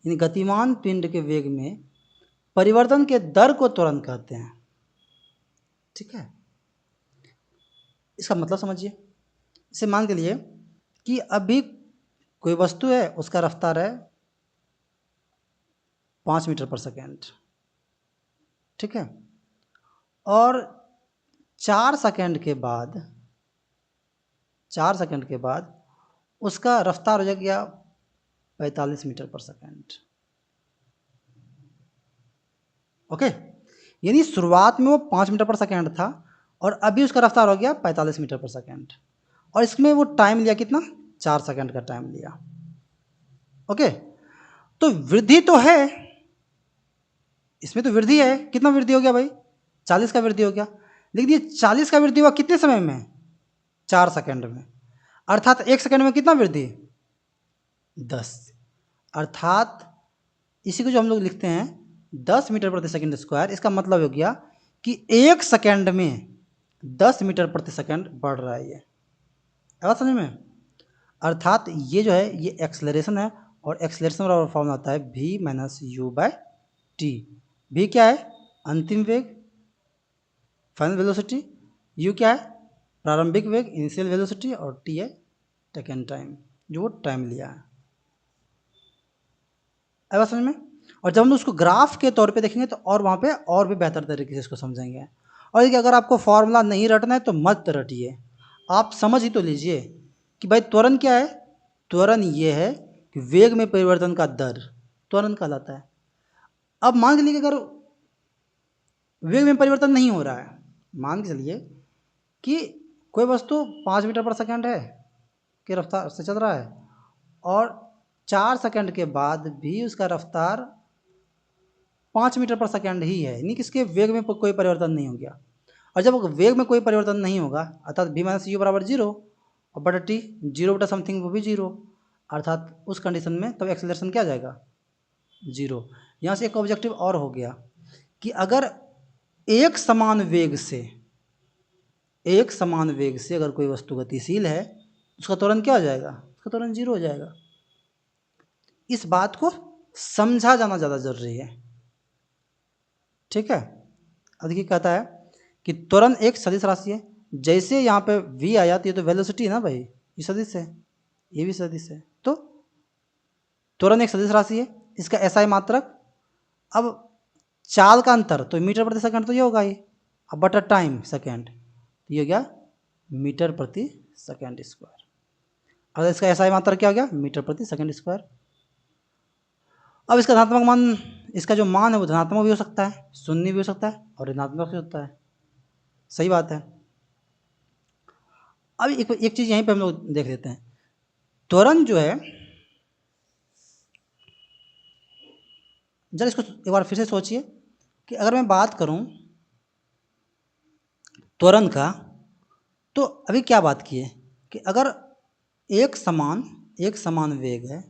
Speaker 1: यानी गतिमान पिंड के वेग में परिवर्तन के दर को त्वरण कहते हैं, ठीक है। इसका मतलब समझिए। इसे मान के लिए कि अभी कोई वस्तु है, उसका रफ्तार है 5 मीटर पर सेकेंड, ठीक है, और 4 सेकेंड के बाद 4 सेकेंड के बाद उसका रफ्तार हो जाएगा 45 मीटर पर सेकेंड। ओके, यानी शुरुआत में वो 5 मीटर पर सेकेंड था और अभी उसका रफ्तार हो गया 45 मीटर पर सेकेंड, और इसमें वो टाइम लिया कितना, 4 सेकेंड का टाइम लिया। ओके, तो वृद्धि तो है, इसमें तो वृद्धि है। कितना वृद्धि हो गया भाई, 40 का वृद्धि हो गया। लेकिन ये 40 का वृद्धि हुआ कितने समय में, 4 सेकेंड में। अर्थात 1 सेकेंड में कितना वृद्धि, 10। अर्थात इसी को जो हम लोग लिखते हैं 10 मीटर प्रति सेकंड स्क्वायर, इसका मतलब हो गया कि 1 सेकेंड में 10 मीटर प्रति सेकंड बढ़ रहा है। ये आवाज समझ में। अर्थात ये जो है ये एक्सेलरेशन है, और एक्सेलरेशन बराबर फॉर्मूला आता है v minus u by t. v क्या है, अंतिम वेग, फाइनल वेलोसिटी। u क्या है, प्रारंभिक वेग, इनिशियल वेलोसिटी। और t है टेकन टाइम, जो वो टाइम लिया है। आया समझ में। और जब हम उसको ग्राफ के तौर पे देखेंगे तो और वहाँ पे और भी बेहतर तरीके से इसको समझेंगे। और देखिए, अगर आपको फॉर्मूला नहीं रटना है तो मत रटिए, आप समझ ही तो लीजिए कि भाई त्वरण क्या है। त्वरण ये है कि वेग में परिवर्तन का दर त्वरण कहलाता है। अब मान के लिए अगर वेग में परिवर्तन नहीं हो रहा है, मान के चलिए कि कोई वस्तु 5 मीटर पर सेकंड है की रफ्तार से चल रहा है, और 4 सेकंड के बाद भी उसका रफ्तार 5 मीटर पर सेकंड ही है, यानी कि इसके वेग में कोई परिवर्तन नहीं हो गया। और जब वेग में कोई परिवर्तन नहीं होगा, अर्थात v माइनस यू बराबर 0 और बटा टी 0 बटा समथिंग वो भी 0, अर्थात उस कंडीशन में तब एक्सेलरेशन क्या आ जाएगा, 0। यहाँ से एक ऑब्जेक्टिव और हो गया कि अगर एक समान वेग से अगर कोई वस्तु गतिशील है, उसका त्वरण क्या हो जाएगा, उसका त्वरण 0 हो जाएगा। इस बात को समझा जाना ज़्यादा जरूरी है, ठीक है। अब देखिए कहता है कि त्वरण एक सदिश राशि है। जैसे यहाँ पे v आया तो ये तो वेलोसिटी है ना भाई, ये सदिश है, ये भी सदिश है। तो त्वरण एक सदिश राशि है, इसका SI मात्रक। अब चाल का अंतर तो मीटर प्रति सेकंड तो ये होगा ही, अब बटा टाइम सेकंड, तो ये हो गया मीटर प्रति सेकंड स्क्वायर। और इसका SI मात्रक क्या हो गया, मीटर प्रति सेकंड स्क्वायर। अब इसका धनात्मक मान, इसका जो मान है वो धनात्मक भी हो सकता है, शून्य भी हो सकता है, और ऋणात्मक भी होता है। सही बात है। अब एक चीज़ यहीं पे हम लोग देख लेते हैं। त्वरण जो है, जरा इसको एक बार फिर से सोचिए कि अगर मैं बात करूं त्वरण का, तो अभी क्या बात की है कि अगर एक समान वेग है,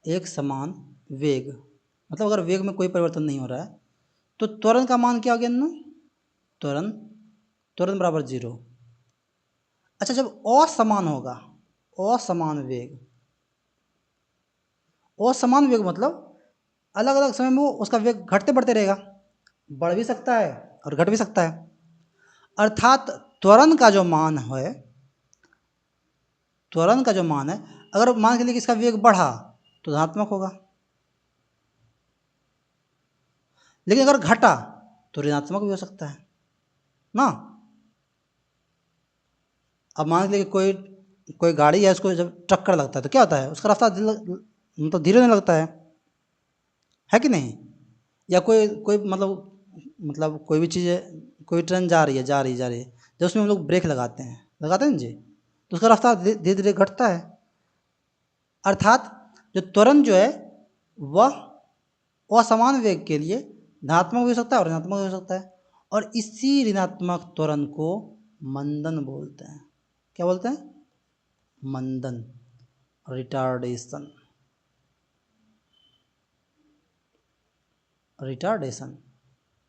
Speaker 1: एक समान वेग मतलब अगर वेग में कोई परिवर्तन नहीं हो रहा है, तो त्वरण का मान क्या हो गया ना, त्वरण बराबर 0। अच्छा, जब असमान होगा, असमान वेग मतलब अलग अलग समय में वो उसका वेग घटते बढ़ते रहेगा, बढ़ भी सकता है और घट भी सकता है। अर्थात त्वरण का जो मान है, अगर मान के लिए कि इसका वेग बढ़ा तो धनात्मक होगा, लेकिन अगर घटा तो ऋणात्मक भी हो सकता है ना। अब मान के लिए कोई कोई गाड़ी है, उसको जब टक्कर लगता है तो क्या होता है, उसका रास्ता मतलब धीरे होने लगता है कि नहीं? या कोई कोई मतलब कोई भी चीज़ है, कोई ट्रेन जा रही है, जब उसमें हम लोग ब्रेक लगाते हैं ना जी, तो उसका रास्ता धीरे धीरे घटता है। अर्थात जो त्वरण जो है वह असमान वेग के लिए धनात्मक भी हो सकता है और ऋणात्मक भी हो सकता है, और इसी ऋणात्मक त्वरण को मंदन बोलते हैं। क्या बोलते हैं? मंदन, रिटार्डेशन। रिटार्डेशन।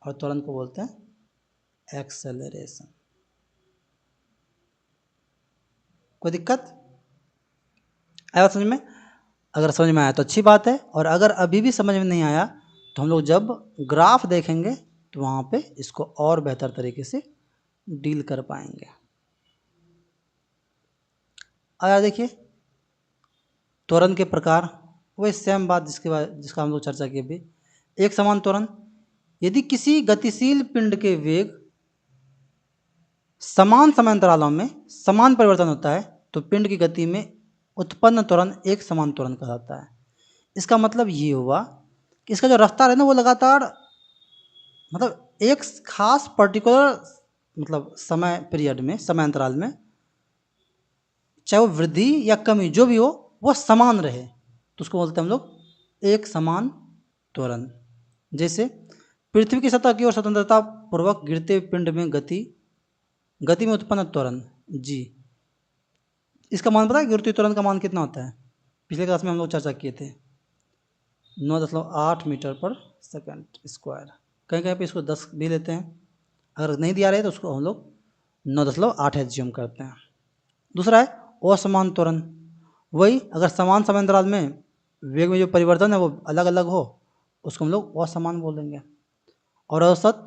Speaker 1: और त्वरण को बोलते हैं एक्सेलरेशन। कोई दिक्कत आया समझ में? अगर समझ में आया तो अच्छी बात है, और अगर अभी भी समझ में नहीं आया तो हम लोग जब ग्राफ देखेंगे तो वहाँ पे इसको और बेहतर तरीके से डील कर पाएंगे। आया देखिए, त्वरण के प्रकार, वही सेम बात जिसका हम लोग चर्चा किए अभी। एक समान त्वरण, यदि किसी गतिशील पिंड के वेग समान समयांतरालों में समान परिवर्तन होता है तो पिंड की गति में उत्पन्न त्वरण एक समान त्वरण कहलाता है। इसका मतलब ये हुआ कि इसका जो रफ्तार है ना, वो लगातार मतलब एक खास पर्टिकुलर मतलब समय पीरियड में, समय अंतराल में, चाहे वो वृद्धि या कमी जो भी हो, वो समान रहे, तो उसको बोलते हैं हम लोग एक समान त्वरण। जैसे पृथ्वी की सतह की ओर स्वतंत्रता पूर्वक गिरते हुए पिंड में गति में उत्पन्न त्वरण जी, इसका मान पता है? गुरुत्वीय त्वरण का मान कितना होता है? पिछले क्लास में हम लोग चर्चा किए थे, 9.8 मीटर पर सेकंड स्क्वायर। कहीं कहीं पे इसको 10 भी लेते हैं, अगर नहीं दिया रहे तो उसको हम लोग 9.8 एज्यूम करते हैं। दूसरा है असमान त्वरण, वही अगर समान समय अंतराल में वेग में जो परिवर्तन है वो अलग अलग हो, उसको हम लोग असमान बोलेंगे। और औसत,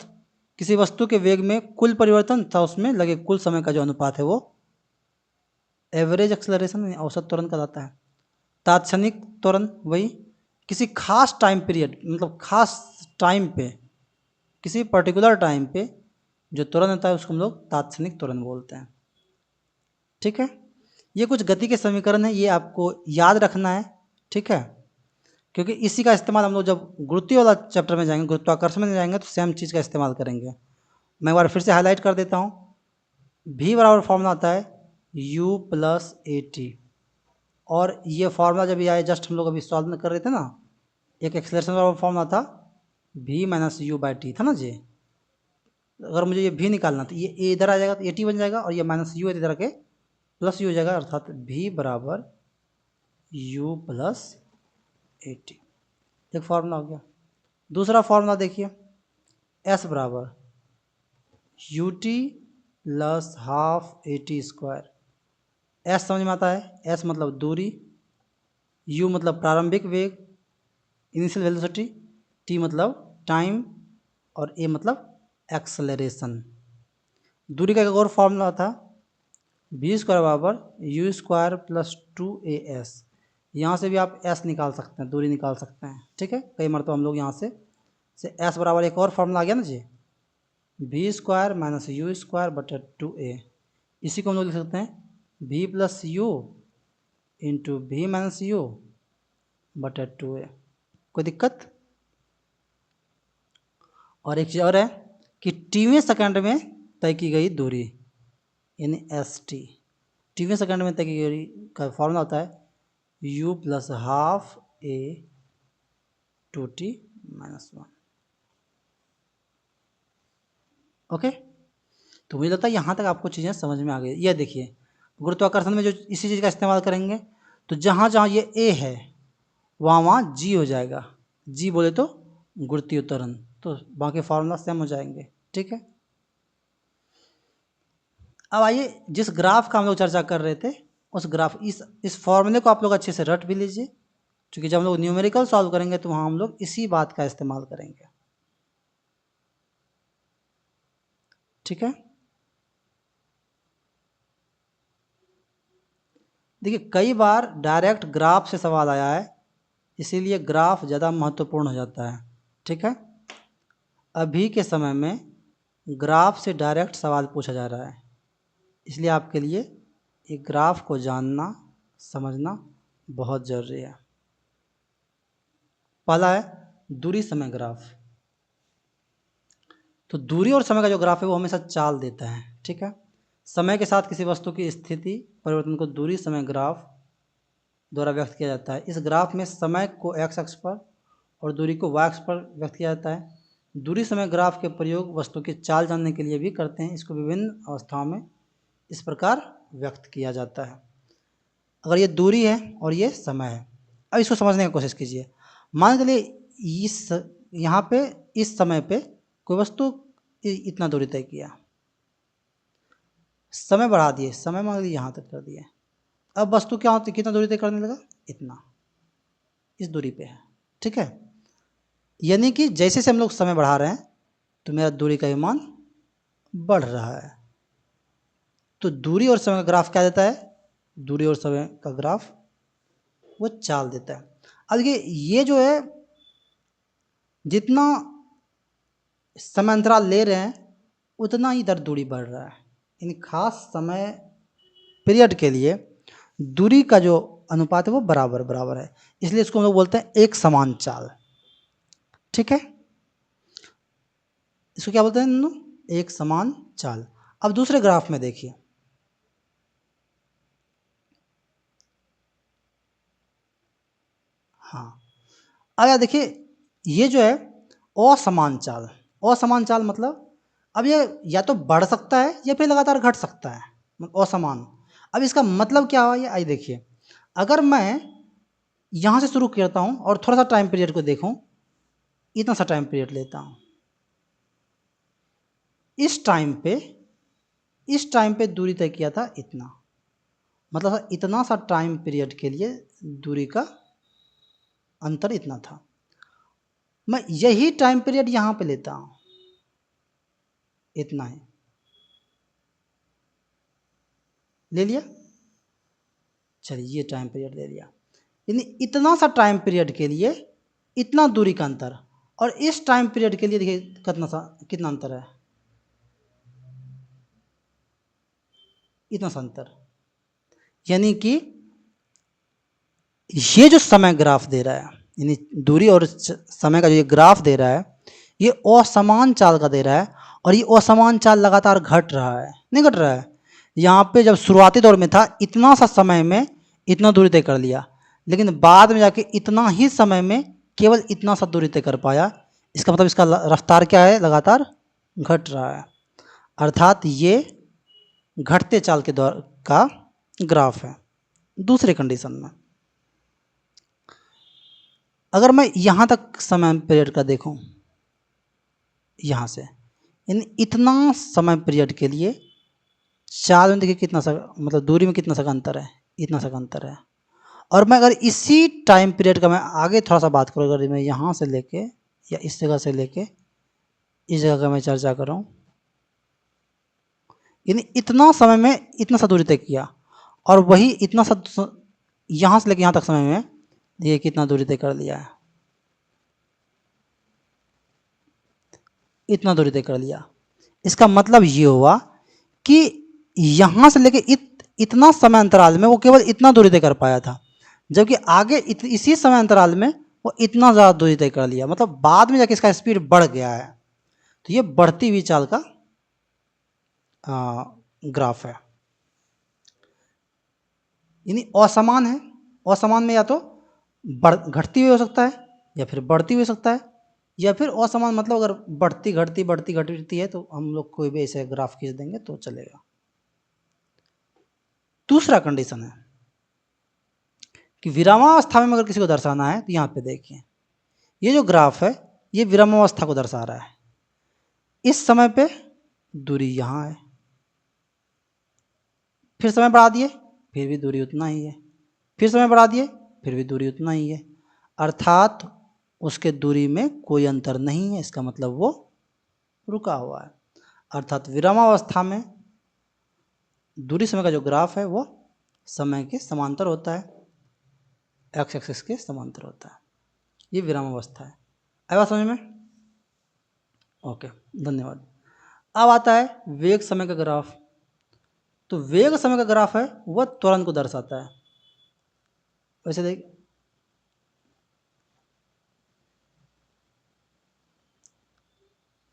Speaker 1: किसी वस्तु के वेग में कुल परिवर्तन तथा उसमें लगे कुल समय का जो अनुपात है वो एवरेज एक्सेलरेशन, औसत त्वरण कहलाता है। तात्क्षणिक त्वरण, वही किसी खास टाइम पीरियड मतलब खास टाइम पे, किसी पर्टिकुलर टाइम पे जो त्वरण होता है उसको हम लोग तात्क्षणिक त्वरण बोलते हैं। ठीक है, ये कुछ गति के समीकरण है, ये आपको याद रखना है। ठीक है, क्योंकि इसी का इस्तेमाल हम लोग जब गुरुत्वीय वाला चैप्टर में जाएंगे, गुरुत्वाकर्षण में जाएंगे, तो सेम चीज़ का इस्तेमाल करेंगे। मैं एक बार फिर से हाईलाइट कर देता हूँ। v बराबर फॉर्मूला आता है u प्लस ए टी, और ये फॉर्मूला जब ये आए, जस्ट हम लोग अभी सॉल्व कर रहे थे ना, एक एक्सेलरेशन वाला फॉर्मूला था v minus you by T था ना जी। अगर मुझे ये v निकालना तो ये a इधर आ जाएगा तो ए टी बन जाएगा, और ये माइनस यू इधर के प्लस यू हो जाएगा, अर्थात v बराबर u प्लस ए टी। एक फार्मूला हो गया। दूसरा फार्मूला देखिए, s बराबर U T plus half A T square. S समझ में आता है? एस मतलब दूरी, यू मतलब प्रारंभिक वेग इनिशियल वेलोसिटी, टी मतलब टाइम, और ए मतलब एक्सेलरेशन। दूरी का एक और फॉर्मूला था, वी स्क्वायर बराबर यू स्क्वायर प्लस 2as। यहाँ से भी आप एस निकाल सकते हैं, दूरी निकाल सकते हैं। ठीक है, कई मरतबा हम लोग यहाँ से एस बराबर एक और फॉर्मूला आ गया ना जी, V square minus U square बटा 2a। इसी को हम लोग लिख सकते हैं V plus U into V minus U बटा 2a। कोई दिक्कत? और एक चीज़ और है कि टीवें सेकंड में तय की गई दूरी, यानी एस टी, टीवें सेकंड में तय की गई का फॉर्मूला होता है u plus half a two t minus 1। Okay, तो मुझे लगता है यहाँ तक आपको चीज़ें समझ में आ गई। ये देखिए, गुरुत्वाकर्षण में जो इसी चीज़ का इस्तेमाल करेंगे, तो जहाँ जहाँ ये ए है वहाँ वहाँ जी हो जाएगा, जी बोले तो गुरुत्वीय त्वरण, तो बाकी फार्मूला सेम हो जाएंगे। ठीक है, अब आइए जिस ग्राफ का हम लोग चर्चा कर रहे थे, उस ग्राफ इस फॉर्मूले को आप लोग अच्छे से रट भी लीजिए, क्योंकि जब हम लोग न्यूमेरिकल सॉल्व करेंगे तो वहाँ हम लोग इसी बात का इस्तेमाल करेंगे। ठीक है, देखिए कई बार डायरेक्ट ग्राफ से सवाल आया है, इसीलिए ग्राफ ज़्यादा महत्वपूर्ण हो जाता है। ठीक है, अभी के समय में ग्राफ से डायरेक्ट सवाल पूछा जा रहा है, इसलिए आपके लिए ये ग्राफ को जानना समझना बहुत ज़रूरी है। पहला है दूरी समय ग्राफ। तो दूरी और समय का जो ग्राफ है वो हमेशा चाल देता है, ठीक है। समय के साथ किसी वस्तु की स्थिति परिवर्तन को दूरी समय ग्राफ द्वारा व्यक्त किया जाता है। इस ग्राफ में समय को एक्स अक्ष पर और दूरी को वाई अक्ष पर व्यक्त किया जाता है। दूरी समय ग्राफ के प्रयोग वस्तु की चाल जानने के लिए भी करते हैं। इसको विभिन्न अवस्थाओं में इस प्रकार व्यक्त किया जाता है। अगर ये दूरी है और ये समय है, अब इसको समझने की कोशिश कीजिए। मान के चलिए इस यहाँ पे इस समय पे कोई वस्तु इतना दूरी तय किया, समय बढ़ा दिए, समय मान लीजिए यहाँ तक कर दिए। अब वस्तु क्या होती, कितना दूरी तय करने लगा, इतना, इस दूरी पे है, ठीक है। यानी कि जैसे से हम लोग समय बढ़ा रहे हैं तो मेरा दूरी का मान बढ़ रहा है। तो दूरी और समय का ग्राफ क्या देता है, दूरी और समय का ग्राफ वो चाल देता है। अब देखिए ये जो है जितना समय अंतराल ले रहे हैं उतना ही इधर दूरी बढ़ रहा है। यानी खास समय पीरियड के लिए दूरी का जो अनुपात है वो बराबर बराबर है, इसलिए इसको हम लोग बोलते हैं एक समान चाल, ठीक है। इसको क्या बोलते हैं, एक समान चाल। अब दूसरे ग्राफ में देखिए, हाँ आया देखिए, ये जो है असमान चाल। असमान चाल मतलब अब ये या तो बढ़ सकता है या फिर लगातार घट सकता है, असमान। अब इसका मतलब क्या हुआ, ये आई देखिए, अगर मैं यहाँ से शुरू करता हूँ और थोड़ा सा टाइम पीरियड को देखूँ, इतना सा टाइम पीरियड लेता हूँ, इस टाइम पे दूरी तय किया था इतना, मतलब इतना सा टाइम पीरियड के लिए दूरी का अंतर इतना था। मैं यही टाइम पीरियड यहाँ पे लेता हूँ, इतना है, ले लिया, चलिए ये टाइम पीरियड ले लिया। यानी इतना सा टाइम पीरियड के लिए इतना दूरी का अंतर, और इस टाइम पीरियड के लिए देखिए कितना अंतर है, इतना सा अंतर। यानी कि ये जो समय ग्राफ दे रहा है, यानी दूरी और समय का जो ये ग्राफ दे रहा है, ये असमान चाल का दे रहा है, और ये असमान चाल लगातार घट रहा है, नहीं घट रहा है। यहाँ पे जब शुरुआती दौर में था इतना सा समय में इतना दूरी तय कर लिया, लेकिन बाद में जाके इतना ही समय में केवल इतना सा दूरी तय कर पाया। इसका मतलब इसका रफ्तार क्या है, लगातार घट रहा है, अर्थात ये घटते चाल के दौर का ग्राफ है। दूसरे कंडीशन में अगर मैं यहाँ तक समय पीरियड का देखूँ, यहाँ से यानी इतना समय पीरियड के लिए चाल में देखिए कितना सा, मतलब दूरी में कितना सा का अंतर है, इतना सा का अंतर है। और मैं अगर इसी टाइम पीरियड का मैं आगे थोड़ा सा बात करूँ, अगर मैं यहाँ से लेके या इस जगह से लेके इस जगह का मैं चर्चा कर रहा हूँ, यानी इतना समय में इतना सा दूरी तय किया, और वही इतना सा यहाँ से लेके यहाँ तक समय में देखिए कितना दूरी तय कर लिया है, इतना दूरी तय कर लिया। इसका मतलब ये हुआ कि यहाँ से लेके इतना समय अंतराल में वो केवल इतना दूरी तय कर पाया था, जबकि आगे इसी समय अंतराल में वो इतना ज़्यादा दूरी तय कर लिया, मतलब बाद में जाके इसका स्पीड बढ़ गया है। तो ये बढ़ती हुई चाल का ग्राफ है, यानी असमान है। असमान में या तो घटती हुई हो सकता है या फिर बढ़ती हुई हो सकता है, या फिर असमान मतलब अगर बढ़ती घटती है तो हम लोग कोई भी ऐसे ग्राफ खींच देंगे तो चलेगा। दूसरा कंडीशन है कि विरामावस्था में अगर किसी को दर्शाना है तो यहाँ पे देखिए, ये जो ग्राफ है ये विरामावस्था को दर्शा रहा है। इस समय पे दूरी यहाँ है, फिर समय बढ़ा दिए फिर भी दूरी उतना ही है, फिर समय बढ़ा दिए फिर भी दूरी उतना ही है, अर्थात उसके दूरी में कोई अंतर नहीं है। इसका मतलब वो रुका हुआ है, अर्थात विरामावस्था में दूरी समय का जो ग्राफ है वो समय के समांतर होता है, एक्स एक्सिस के समांतर होता है। ये विरामावस्था है। आया बात समझ में? ओके, धन्यवाद। अब आता है वेग समय का ग्राफ। तो वेग समय का ग्राफ है वह त्वरण को दर्शाता है। वैसे देख,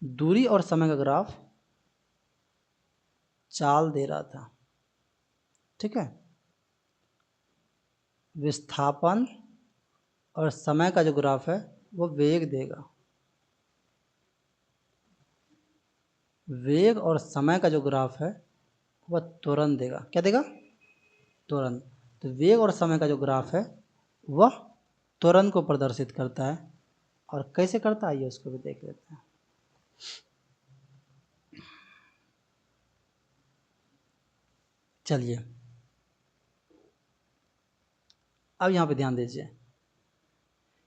Speaker 1: दूरी और समय का ग्राफ चाल दे रहा था, ठीक है। विस्थापन और समय का जो ग्राफ है वो वेग देगा। वेग और समय का जो ग्राफ है वह त्वरण देगा। क्या देगा? त्वरण। तो वेग और समय का जो ग्राफ है वह त्वरण को प्रदर्शित करता है। और कैसे करता है ये उसको भी देख लेते हैं। चलिए, अब यहाँ पे ध्यान दीजिए।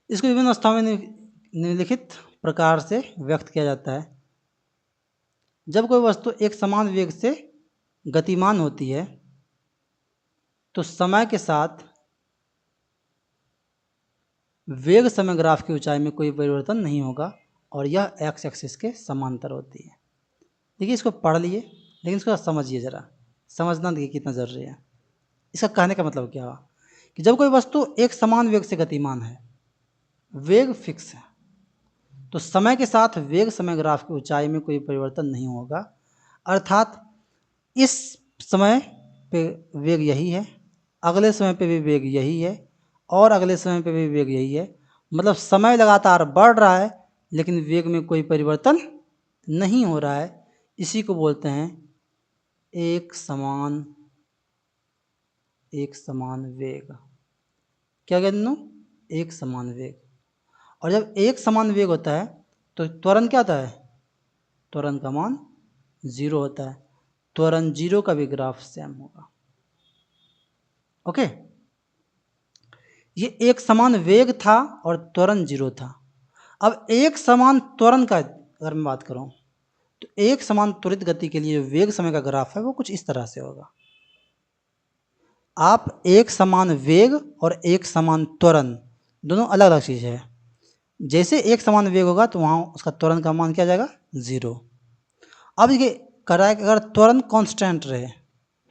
Speaker 1: इसको विभिन्न अवस्थाओं में निम्नलिखित प्रकार से व्यक्त किया जाता है। जब कोई वस्तु एक समान वेग से गतिमान होती है तो समय के साथ वेग समय ग्राफ की ऊंचाई में कोई परिवर्तन नहीं होगा और यह एक्स एक्सिस के समांतर होती है। देखिए, इसको पढ़ लिए, लेकिन इसको समझिए ज़रा। समझना देखिए कितना ज़रूरी है। इसका कहने का मतलब क्या हुआ कि जब कोई वस्तु एक समान वेग से गतिमान है, वेग फिक्स है, तो समय के साथ वेग समय ग्राफ की ऊंचाई में कोई परिवर्तन नहीं होगा। अर्थात इस समय पे वेग यही है, अगले समय पे भी वेग यही है, और अगले समय पे भी वेग यही है। मतलब समय लगातार बढ़ रहा है लेकिन वेग में कोई परिवर्तन नहीं हो रहा है। इसी को बोलते हैं एक समान वेग। क्या कहते हैं? एक समान वेग। और जब एक समान वेग होता है तो त्वरण क्या होता है? त्वरण का मान 0 होता है। त्वरण 0 का भी ग्राफ सेम होगा। ओके, ये एक समान वेग था और त्वरण 0 था। अब एक समान त्वरण का अगर मैं बात करूं तो एक समान त्वरित गति के लिए जो वेग समय का ग्राफ है वो कुछ इस तरह से होगा। आप एक समान वेग और एक समान त्वरण दोनों अलग अलग चीज़ है। जैसे एक समान वेग होगा तो वहाँ उसका त्वरण का मान क्या जाएगा? 0। अब ये कह रहा है कि अगर त्वरण कांस्टेंट रहे,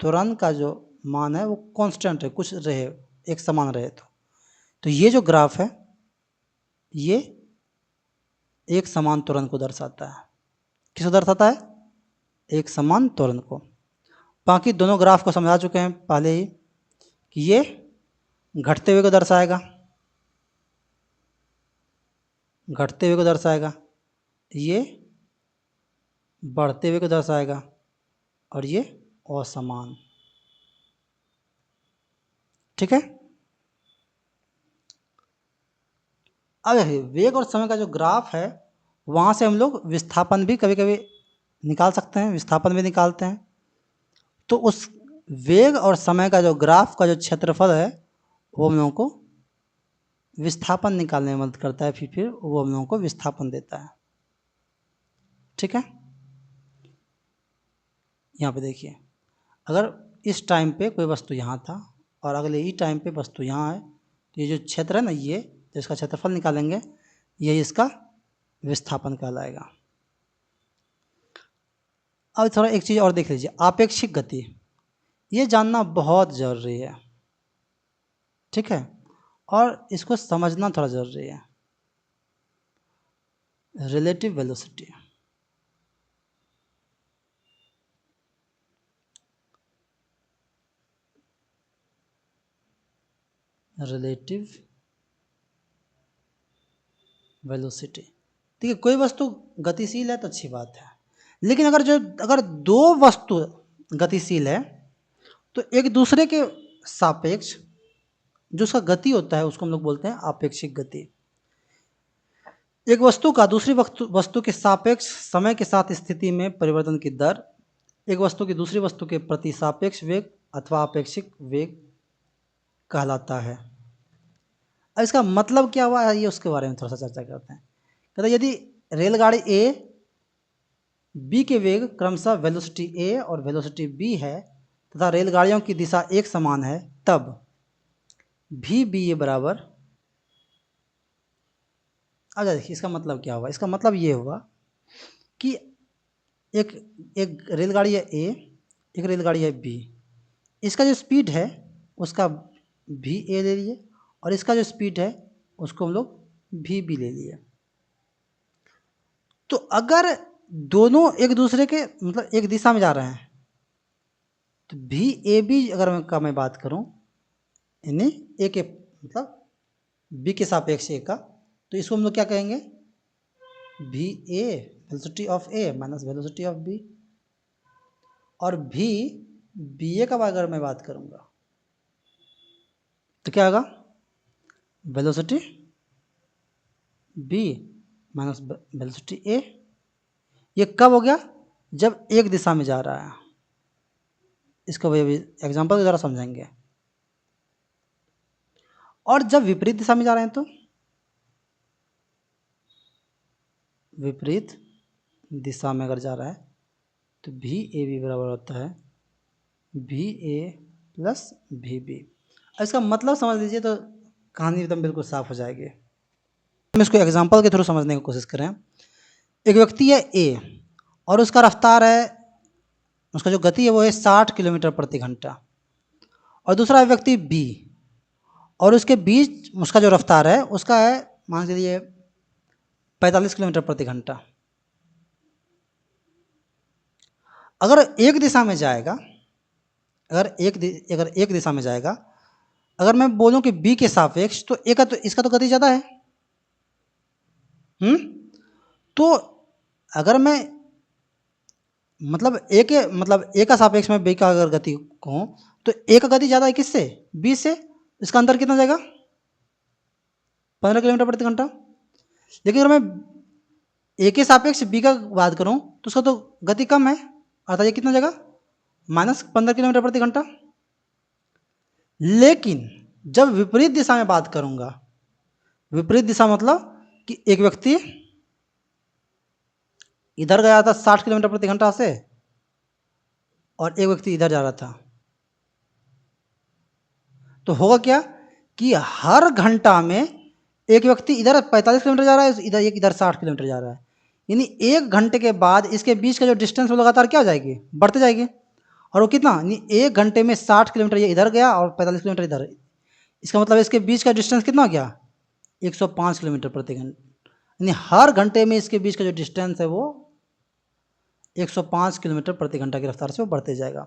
Speaker 1: त्वरण का जो मान है वो कांस्टेंट है, कुछ रहे, एक समान रहे, तो ये जो ग्राफ है ये एक समान त्वरण को दर्शाता है। किसको दर्शाता है? एक समान त्वरण को। बाकी दोनों ग्राफ को समझा चुके हैं पहले ही कि ये घटते हुए को दर्शाएगा, घटते हुए को दर्शाएगा, ये बढ़ते हुए को दर्शाएगा, और ये असमान। ठीक है। अब वेग और समय का जो ग्राफ है वहाँ से हम लोग विस्थापन भी कभी कभी निकाल सकते हैं, विस्थापन भी निकालते हैं। तो उस वेग और समय का जो ग्राफ का जो क्षेत्रफल है वो हम लोगों को विस्थापन निकालने में मदद करता है, फिर वो हम लोगों को विस्थापन देता है। ठीक है। यहाँ पे देखिए, अगर इस टाइम पे कोई वस्तु यहाँ था और अगले ही टाइम पे वस्तु यहाँ है तो ये जो क्षेत्र है ना, ये तो इसका क्षेत्रफल निकालेंगे, ये इसका विस्थापन कहलाएगा। अब थोड़ा एक चीज़ और देख लीजिए, आपेक्षिक गति। ये जानना बहुत ज़रूरी है, ठीक है, और इसको समझना थोड़ा ज़रूरी है। Relative velocity, relative velocity. देखिए, कोई वस्तु गतिशील है तो अच्छी बात है, लेकिन अगर दो वस्तु गतिशील है तो एक दूसरे के सापेक्ष जो उसका गति होता है उसको हम लोग बोलते हैं आपेक्षिक गति। एक वस्तु का दूसरी वस्तु के सापेक्ष समय के साथ स्थिति में परिवर्तन की दर एक वस्तु की दूसरी वस्तु के प्रति सापेक्ष वेग अथवा आपेक्षिक वेग कहलाता है। अब इसका मतलब क्या हुआ है ये उसके बारे में थोड़ा सा चर्चा करते हैं। कहते यदि रेलगाड़ी ए बी के वेग क्रमशः वेलोसिटी ए और वेलोसिटी बी है तथा रेलगाड़ियों की दिशा एक समान है, तब भी बी ए बराबर। अब देखिए इसका मतलब क्या हुआ। इसका मतलब ये हुआ कि एक एक रेलगाड़ी है ए एक रेलगाड़ी है बी, इसका जो स्पीड है उसका भी ए ले लिए और इसका जो स्पीड है उसको हम लोग भी बी ले लिए। तो अगर दोनों एक दूसरे के मतलब एक दिशा में जा रहे हैं तो भी ए बी अगर मैं बात करूं यानी ए के मतलब बी के सापेक्ष ए का, तो इसको हम लोग क्या कहेंगे, भी A velocity of A minus velocity of B. और भी बी ए का अगर मैं बात करूंगा तो क्या होगा, वेलोसिटी बी माइनस वेलोसिटी ए। ये कब हो गया, जब एक दिशा में जा रहा है। इसको भी एग्जांपल के द्वारा समझेंगे। और जब विपरीत दिशा में जा रहे हैं तो विपरीत दिशा में अगर जा रहा है तो भी ए बी बराबर होता है भी ए प्लस भी बी। इसका मतलब समझ लीजिए तो कहानी एकदम बिल्कुल साफ हो जाएगी। हम इसको एग्जांपल के थ्रू समझने की कोशिश करें। एक व्यक्ति है ए और उसका रफ्तार है, उसका जो गति है वो है 60 किलोमीटर प्रति घंटा, और दूसरा व्यक्ति बी और उसके बीच उसका जो रफ्तार है उसका है मान लीजिए 45 किलोमीटर प्रति घंटा। अगर एक दिशा में जाएगा, अगर एक दिशा में जाएगा, अगर मैं बोलूं कि बी के सापेक्ष तो ए का तो इसका तो गति ज़्यादा है। तो अगर मैं मतलब ए का सापेक्ष में बी का अगर गति कहूँ तो ए का गति ज़्यादा है किससे, बी से। इसका अंतर कितना जाएगा, 15 किलोमीटर प्रति घंटा। लेकिन अगर मैं ए के सापेक्ष बी का बात करूं तो उसका तो गति कम है, अर्थात ये कितना जाएगा, -15 किलोमीटर प्रति घंटा। लेकिन जब विपरीत दिशा में बात करूंगा, विपरीत दिशा मतलब कि एक व्यक्ति इधर गया था 60 किलोमीटर प्रति घंटा से और एक व्यक्ति इधर जा रहा था, तो होगा क्या कि हर घंटा में एक व्यक्ति इधर 45 किलोमीटर जा रहा है, इधर एक इधर 60 किलोमीटर जा रहा है। यानी एक घंटे के बाद इसके बीच का जो डिस्टेंस वो लगातार क्या हो जाएगी, बढ़ते जाएगी। और वो कितना, यानी एक घंटे में 60 किलोमीटर ये इधर गया और 45 किलोमीटर इधर। इसका मतलब इसके बीच का डिस्टेंस कितना हो गया, 105 किलोमीटर प्रति घंटा। यानी हर घंटे में इसके बीच का जो डिस्टेंस है वो 105 किलोमीटर प्रति घंटा की रफ्तार से वो बढ़ते जाएगा।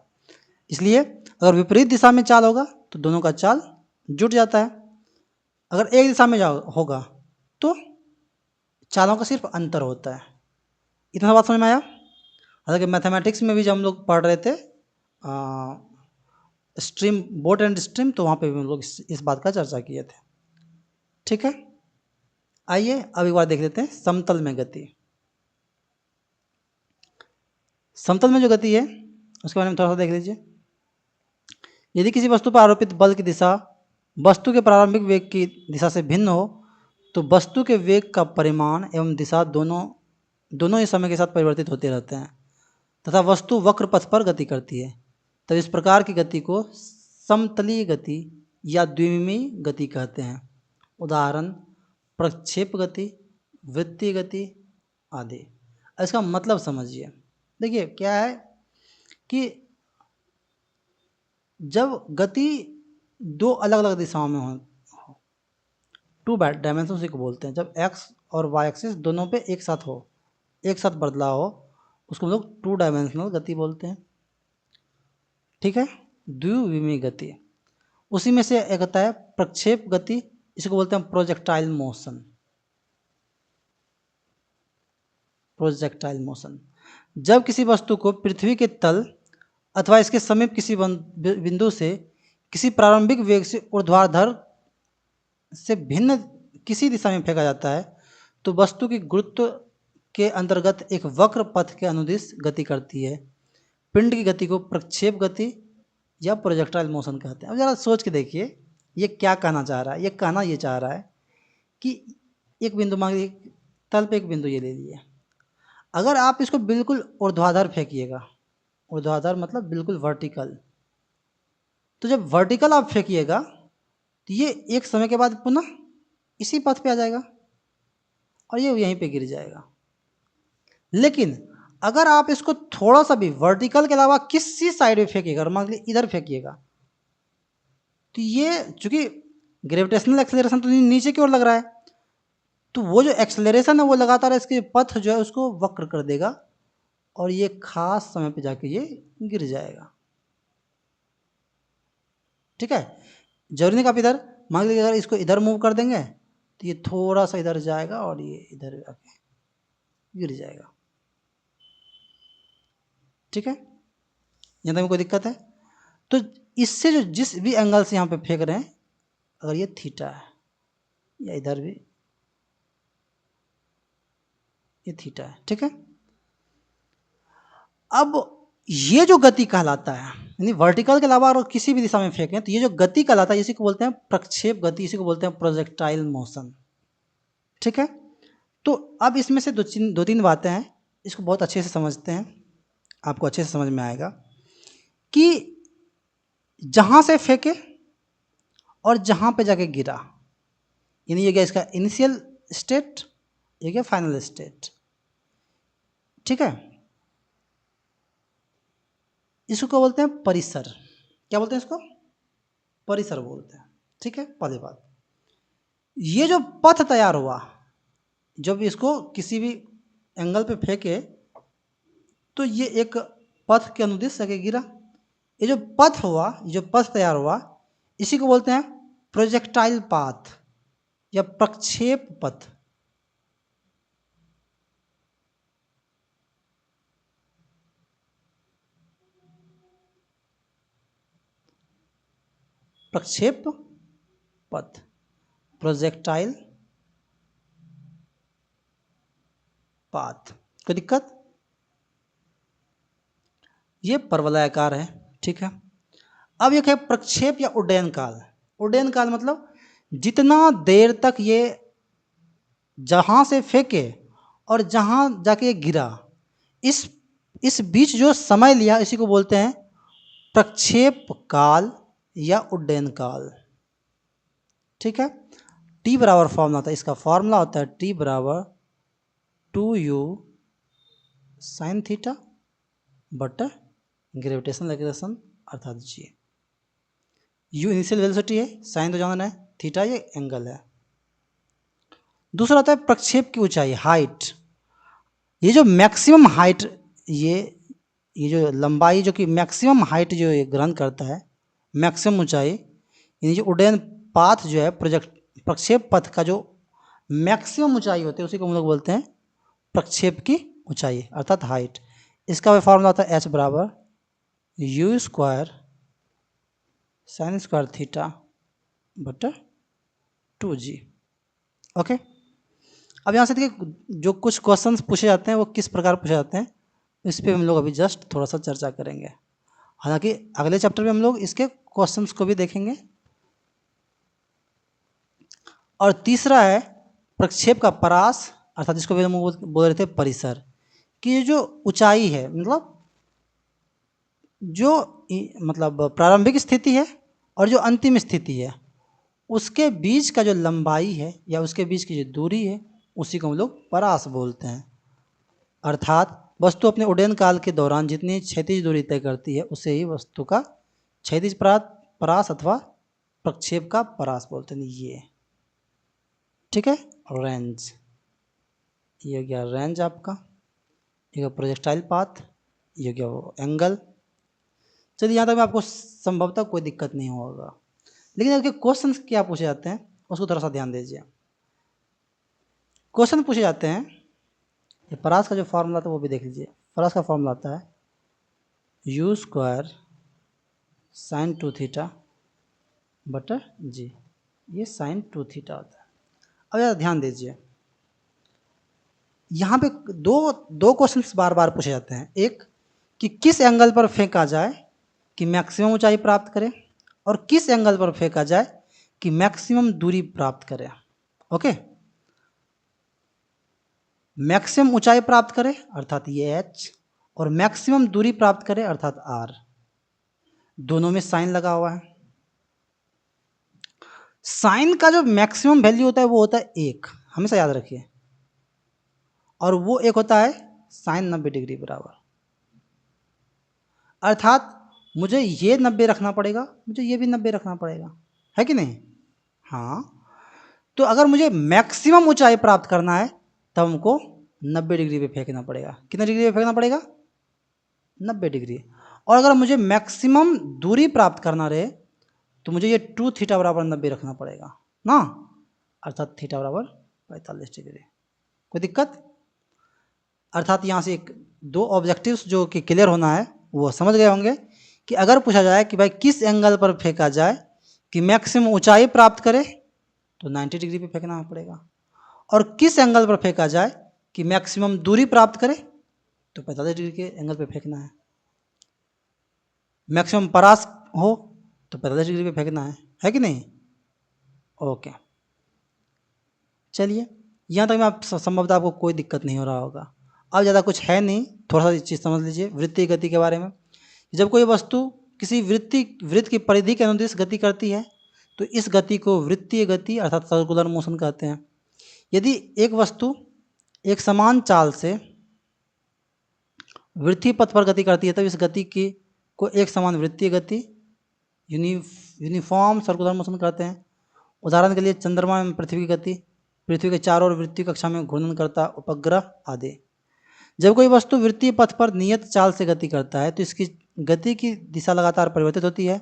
Speaker 1: इसलिए अगर विपरीत दिशा में चाल होगा तो दोनों का चाल जुट जाता है। अगर एक दिशा में होगा तो चालों का सिर्फ अंतर होता है। इतना बात समझ में आया। हालांकि मैथमेटिक्स में भी जब हम लोग पढ़ रहे थे स्ट्रीम बोट एंड स्ट्रीम, तो वहाँ पे भी हम लोग इस बात का चर्चा किए थे। ठीक है, आइए अब एक बार देख लेते हैं समतल में गति। समतल में जो गति है उसके बारे में थोड़ा सा देख लीजिए। यदि किसी वस्तु पर आरोपित बल की दिशा वस्तु के प्रारंभिक वेग की दिशा से भिन्न हो तो वस्तु के वेग का परिमाण एवं दिशा दोनों ही समय के साथ परिवर्तित होते रहते हैं तथा वस्तु वक्र पथ पर गति करती है। तब इस प्रकार की गति को समतलीय गति या द्विविमीय गति कहते हैं। उदाहरण प्रक्षेप गति, वृत्तीय गति आदि। इसका मतलब समझिए। देखिए क्या है कि जब गति दो अलग अलग दिशाओं में हो, टू डायमेंशन उसी को बोलते हैं। जब एक्स और वाई एक्सिस दोनों पे एक साथ हो, एक साथ बदलाव हो, उसको हम लोग टू डायमेंशनल गति बोलते हैं। ठीक है, द्विविमीय गति। उसी में से एक होता है प्रक्षेप गति, इसको बोलते हैं प्रोजेक्टाइल मोशन। प्रोजेक्टाइल मोशन जब किसी वस्तु को पृथ्वी के तल अथवा इसके समीप किसी बिंदु से किसी प्रारंभिक वेग से ऊर्ध्वाधर से भिन्न किसी दिशा में फेंका जाता है तो वस्तु की गुरुत्व के अंतर्गत एक वक्र पथ के अनुदिश गति करती है। पिंड की गति को प्रक्षेप गति या प्रोजेक्टाइल मोशन कहते हैं। अब ज़रा सोच के देखिए ये क्या कहना चाह रहा है। ये कहना ये चाह रहा है कि एक बिंदु मान लीजिए तल पे एक बिंदु ये ले लिए, अगर आप इसको बिल्कुल ऊर्ध्वाधर फेंकिएगा, ऊर्ध्वाधर मतलब बिल्कुल वर्टिकल, तो जब वर्टिकल आप फेंकिएगा तो ये एक समय के बाद पुनः इसी पथ पे आ जाएगा और ये यहीं पे गिर जाएगा। लेकिन अगर आप इसको थोड़ा सा भी वर्टिकल के अलावा किसी साइड में फेंकिएगा, मान लीजिए इधर फेंकिएगा, तो ये चूंकि ग्रेविटेशनल एक्सेलरेशन तो नीचे की ओर लग रहा है, तो वो जो एक्सेलरेशन है वो लगातार इसके पथ जो है उसको वक्र कर देगा और ये खास समय पे जाके ये गिर जाएगा। ठीक है, जरूरी नहीं कि आप इधर, मान लीजिए अगर इसको इधर मूव कर देंगे तो ये थोड़ा सा इधर जाएगा और ये इधर आके गिर जाएगा। ठीक है, यहाँ तक कोई दिक्कत है? तो इससे जो जिस भी एंगल से यहाँ पे फेंक रहे हैं, अगर ये थीटा है या इधर भी ये थीटा है, ठीक है। अब ये जो गति कहलाता है, यानी वर्टिकल के अलावा और किसी भी दिशा में फेंकें तो ये जो गति कहलाता है, इसी को बोलते हैं प्रक्षेप गति, इसी को बोलते हैं प्रोजेक्टाइल मोशन। ठीक है, तो अब इसमें से दो तीन बातें हैं, इसको बहुत अच्छे से समझते हैं, आपको अच्छे से समझ में आएगा कि जहां से फेंके और जहां पे जाके गिरा, यानी ये क्या इसका इनिशियल स्टेट, ये क्या फाइनल स्टेट। ठीक है, इसको क्या बोलते हैं? परिसर। क्या बोलते हैं इसको? परिसर बोलते हैं। ठीक है, पहली बात, ये जो पथ तैयार हुआ, जब इसको किसी भी एंगल पे फेंके तो ये एक पथ के अनुदिश आगे गिरा। ये जो पथ हुआ, जो पथ तैयार हुआ, इसी को बोलते हैं प्रोजेक्टाइल पाथ या प्रक्षेप पथ। प्रक्षेप पथ, प्रोजेक्टाइल पाथ। कोई दिक्कत? ये परवलयाकार है। ठीक है, अब एक है प्रक्षेप या उड्डयन काल। उड्डयन काल मतलब जितना देर तक ये जहां से फेंके और जहां जाके ये गिरा, इस बीच जो समय लिया, इसी को बोलते हैं प्रक्षेप काल या उड्डयन काल। ठीक है, टी बराबर फॉर्मूला होता है, इसका फॉर्मूला होता है टी बराबर 2u साइन थीटा बटा ग्रेविटेशनल एक्सेलरेशन अर्थात जी। यू इनिशियल वेलोसिटी है, साइन तो जाना है, थीटा ये एंगल है। दूसरा होता है प्रक्षेप की ऊंचाई, हाइट। ये जो मैक्सिमम हाइट, ये जो लंबाई, जो कि मैक्सिमम हाइट जो ये ग्रहण करता है, मैक्सिमम ऊंचाई, यानी जो उड्डयन पाथ जो है, प्रक्षेप पथ का जो मैक्सिमम ऊंचाई होती है, उसी को हम लोग बोलते हैं प्रक्षेप की ऊंचाई अर्थात हाइट। इसका फॉर्मूला होता है एच बराबर you square sine square theta बटा 2g। ओके, अब यहाँ से देखिए जो कुछ क्वेश्चंस पूछे जाते हैं वो किस प्रकार पूछे जाते हैं, इस पर हम लोग अभी जस्ट थोड़ा सा चर्चा करेंगे। हालांकि अगले चैप्टर में हम लोग इसके क्वेश्चंस को भी देखेंगे। और तीसरा है प्रक्षेप का परास, अर्थात जिसको भी हम बोल रहे थे परिसर, कि ये जो ऊंचाई है, मतलब प्रारंभिक स्थिति है और जो अंतिम स्थिति है, उसके बीच का जो लंबाई है या उसके बीच की जो दूरी है, उसी को हम लोग परास बोलते हैं। अर्थात वस्तु अपने उड्डयन काल के दौरान जितनी क्षैतिज दूरी तय करती है, उसे ही वस्तु का क्षैतिज परास अथवा प्रक्षेप का परास बोलते हैं। ये ठीक है, रेंज, ये हो गया रेंज आपका, ये प्रोजेक्टाइल पाथ, ये हो गया एंगल। चलिए यहाँ तक में आपको संभवतः कोई दिक्कत नहीं होगा, लेकिन आपके क्वेश्चन क्या पूछे जाते हैं उसको थोड़ा सा ध्यान दीजिए। क्वेश्चन पूछे जाते हैं, ये परास का जो फॉर्मूला था वो भी देख लीजिए। परास का फॉर्मूला आता है यू स्क्वायर साइन 2 थीटा बटा जी, ये साइन 2 थीटा होता है। अब ज़रा ध्यान दीजिए, यहाँ पे दो क्वेश्चंस बार बार पूछे जाते हैं। एक कि किस एंगल पर फेंका जाए कि मैक्सिमम ऊंचाई प्राप्त करें, और किस एंगल पर फेंका जाए कि मैक्सिमम दूरी प्राप्त करें। ओके, मैक्सिमम ऊंचाई प्राप्त करें अर्थात ये h, और मैक्सिमम दूरी प्राप्त करें अर्थात r। दोनों में साइन लगा हुआ है। साइन का जो मैक्सिमम वैल्यू होता है वो होता है 1, हमेशा याद रखिए, और वो एक होता है साइन 90 डिग्री बराबर, अर्थात मुझे ये 90 रखना पड़ेगा, मुझे ये भी 90 रखना पड़ेगा, है कि नहीं? हाँ, तो अगर मुझे मैक्सिमम ऊंचाई प्राप्त करना है तब हमको 90 डिग्री पे फेंकना पड़ेगा। कितने डिग्री पे फेंकना पड़ेगा? 90 डिग्री। और अगर मुझे मैक्सिमम दूरी प्राप्त करना रहे तो मुझे ये 2 थीटा बराबर 90 रखना पड़ेगा ना, अर्थात थीटा बराबर 45 डिग्री। कोई दिक्कत? अर्थात यहाँ से एक दो ऑब्जेक्टिव्स जो कि क्लियर होना है वो समझ गए होंगे कि अगर पूछा जाए कि भाई किस एंगल पर फेंका जाए कि मैक्सिमम ऊंचाई प्राप्त करे तो 90 डिग्री पे फेंकना पड़ेगा, और किस एंगल पर फेंका जाए कि मैक्सिमम दूरी प्राप्त करे तो 45 डिग्री के एंगल पे फेंकना है। मैक्सिमम परास हो तो 45 डिग्री पे फेंकना है कि नहीं? ओके, चलिए यहाँ तक में आप संभवतः आपको कोई दिक्कत नहीं हो रहा होगा। अब ज़्यादा कुछ है नहीं, थोड़ा सा चीज़ समझ लीजिए वृत्तीय गति के बारे में। जब कोई वस्तु किसी वृत्त की परिधि के अनुदिश गति करती है तो इस गति को वृत्तीय गति अर्थात सर्कुलर मोशन कहते हैं। यदि एक वस्तु एक समान चाल से वृत्तीय पथ पर गति करती है तब इस गति की को एक समान वृत्तीय गति यूनिफॉर्म सर्कुलर मोशन कहते हैं। उदाहरण के लिए चंद्रमा में पृथ्वी की गति, पृथ्वी के चारों ओर वृत्तीय कक्षा में घूर्णन करता उपग्रह आदि। जब कोई वस्तु वृत्तीय पथ पर नियत चाल से गति करता है तो इसकी गति की दिशा लगातार परिवर्तित होती है।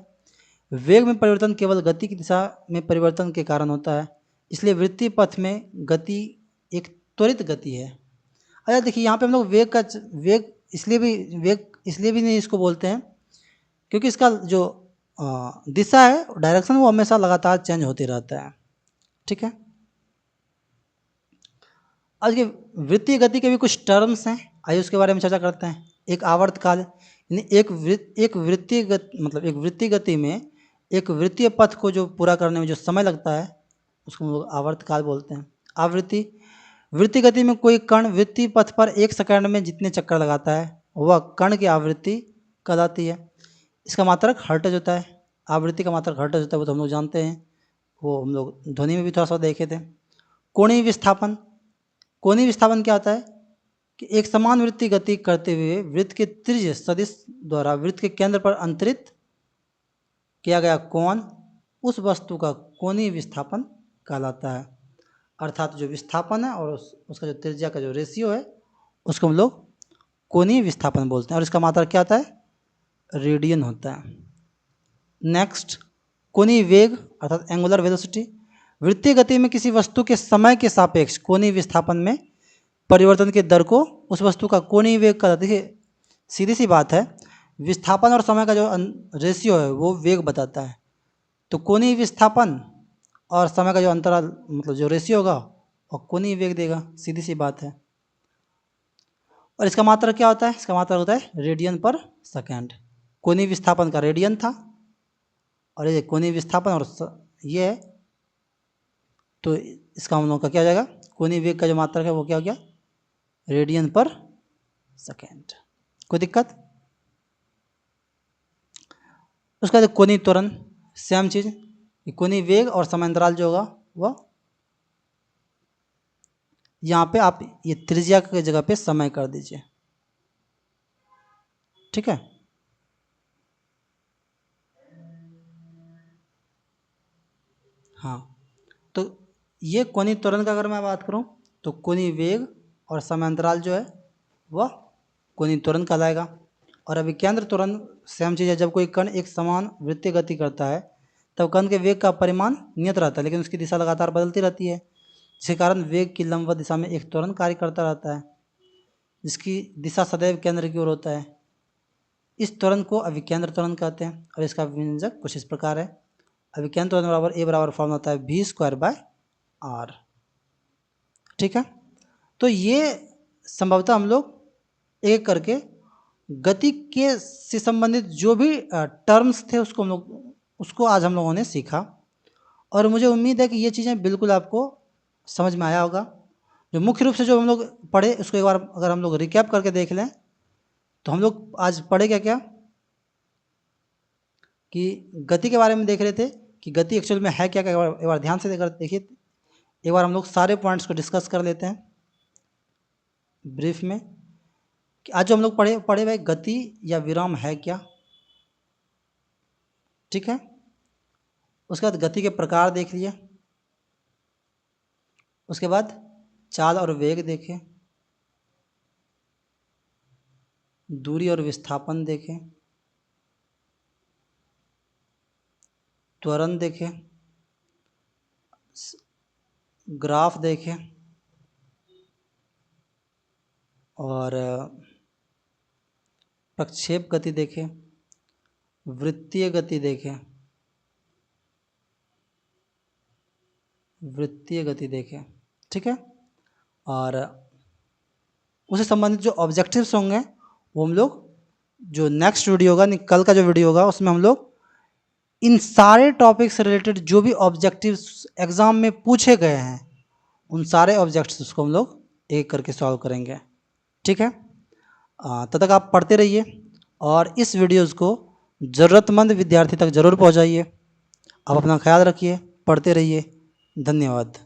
Speaker 1: वेग में परिवर्तन केवल गति की दिशा में परिवर्तन के कारण होता है, इसलिए वृत्तीय पथ में गति एक त्वरित गति है। अच्छा देखिए यहाँ पे हम लोग वेग इसलिए भी नहीं इसको बोलते हैं क्योंकि इसका जो दिशा है डायरेक्शन वो हमेशा लगातार चेंज होते रहता है। ठीक है, आज के वृत्तीय गति के भी कुछ टर्म्स हैं, आइए उसके बारे में चर्चा करते हैं। एक आवर्तकाल, यानी एक वृत्तीय गति में एक वृत्तीय पथ को जो पूरा करने में जो समय लगता है उसको हम लोग आवर्तकाल बोलते हैं। आवृत्ति, वृत्तीय गति में कोई कण वृत्तीय पथ पर 1 सेकंड में जितने चक्कर लगाता है वह कण की आवृत्ति कहलाती है। इसका मात्रक हर्ट्ज होता है। आवृत्ति का मात्रक हर्ट्ज होता है, वो तो हम लोग जानते हैं, वो हम लोग ध्वनि में भी थोड़ा सा देखे थे। कोणीय विस्थापन, कोणीय विस्थापन क्या होता है कि एक समान वृत्तीय गति करते हुए वृत्त के त्रिज्य सदिश द्वारा वृत्त के केंद्र पर अंतरित किया गया कोण उस वस्तु का कोणीय विस्थापन कहलाता है। अर्थात जो विस्थापन है और उसका जो त्रिज्या का जो रेशियो है उसको हम लोग कोणीय विस्थापन बोलते हैं, और इसका मात्रक क्या होता है? रेडियन होता है। नेक्स्ट, कोणीय वेग अर्थात एंगुलर वेलोसिटी। वृत्तीय गति में किसी वस्तु के समय के सापेक्ष कोणीय विस्थापन में परिवर्तन के दर को उस वस्तु का कोणीय वेग का, देखिए सीधी सी बात है, विस्थापन और समय का जो रेशियो है वो वेग बताता है, तो कोणीय विस्थापन और समय का जो अंतराल मतलब जो रेशियो होगा और कोणीय वेग देगा, सीधी सी बात है। और इसका मात्रक क्या होता है? इसका मात्रक होता है रेडियन पर सेकेंड। कोणीय विस्थापन का रेडियन था और ये कोणीय विस्थापन और ये है, तो इसका हम लोग का क्या हो जाएगा? कोणीय वेग का जो मात्रक है वो क्या हो गया? रेडियन पर सेकेंड। कोई दिक्कत? उसका बाद कोणीय त्वरण, सेम चीज, कोणीय वेग और समांतराल जो होगा वह यहाँ पे आप ये त्रिज्या की जगह पे समय कर दीजिए। ठीक है, हाँ, तो ये कोणीय त्वरण का अगर मैं बात करूँ तो कोणीय वेग और समांतराल जो है वह कोणीय त्वरण कहलाएगा। और अभिकेंद्र त्वरण सेम चीज़ है, जब कोई कण एक समान वृत्तीय गति करता है तब कण के वेग का परिमाण नियत रहता है लेकिन उसकी दिशा लगातार बदलती रहती है, जिसके कारण वेग की लंबवत दिशा में एक त्वरण कार्य करता रहता है जिसकी दिशा सदैव केंद्र की ओर होता है। इस त्वरण को अभिकेंद्र त्वरण कहते हैं और इसका व्यंजक कुछ इस प्रकार है। अभिकेंद्र त्वरण बराबर ए बराबर फॉर्म होता है v²/r। ठीक है, तो ये संभवतः हम लोग एक करके गति के से संबंधित जो भी टर्म्स थे उसको आज हम लोगों ने सीखा, और मुझे उम्मीद है कि ये चीज़ें बिल्कुल आपको समझ में आया होगा। जो मुख्य रूप से जो हम लोग पढ़े उसको एक बार अगर हम लोग रिकैप करके देख लें तो हम लोग आज पढ़े क्या क्या कि गति के बारे में देख रहे थे कि गति एक्चुअल में है क्या क्या। एक बार ध्यान से देखिए, एक बार हम लोग सारे पॉइंट्स को डिस्कस कर लेते हैं ब्रीफ में। कि आज जो हम लोग पढ़े पढ़े भाई गति या विराम है क्या, ठीक है। उसके बाद गति के प्रकार देख लिए, उसके बाद चाल और वेग देखे, दूरी और विस्थापन देखे, त्वरण देखे, ग्राफ देखे, और प्रक्षेप गति देखे, वृत्तीय गति देखे, वृत्तीय गति देखे, ठीक है। और उससे संबंधित जो ऑब्जेक्टिव्स होंगे वो हम लोग जो नेक्स्ट वीडियो होगा, कल का जो वीडियो होगा, उसमें हम लोग इन सारे टॉपिक से रिलेटेड जो भी ऑब्जेक्टिव्स एग्जाम में पूछे गए हैं उन सारे ऑब्जेक्टिव्स को हम लोग एक करके सॉल्व करेंगे, ठीक है। तब तक आप पढ़ते रहिए और इस वीडियोज़ को ज़रूरतमंद विद्यार्थी तक ज़रूर पहुंचाइए। आप अपना ख्याल रखिए, पढ़ते रहिए। धन्यवाद।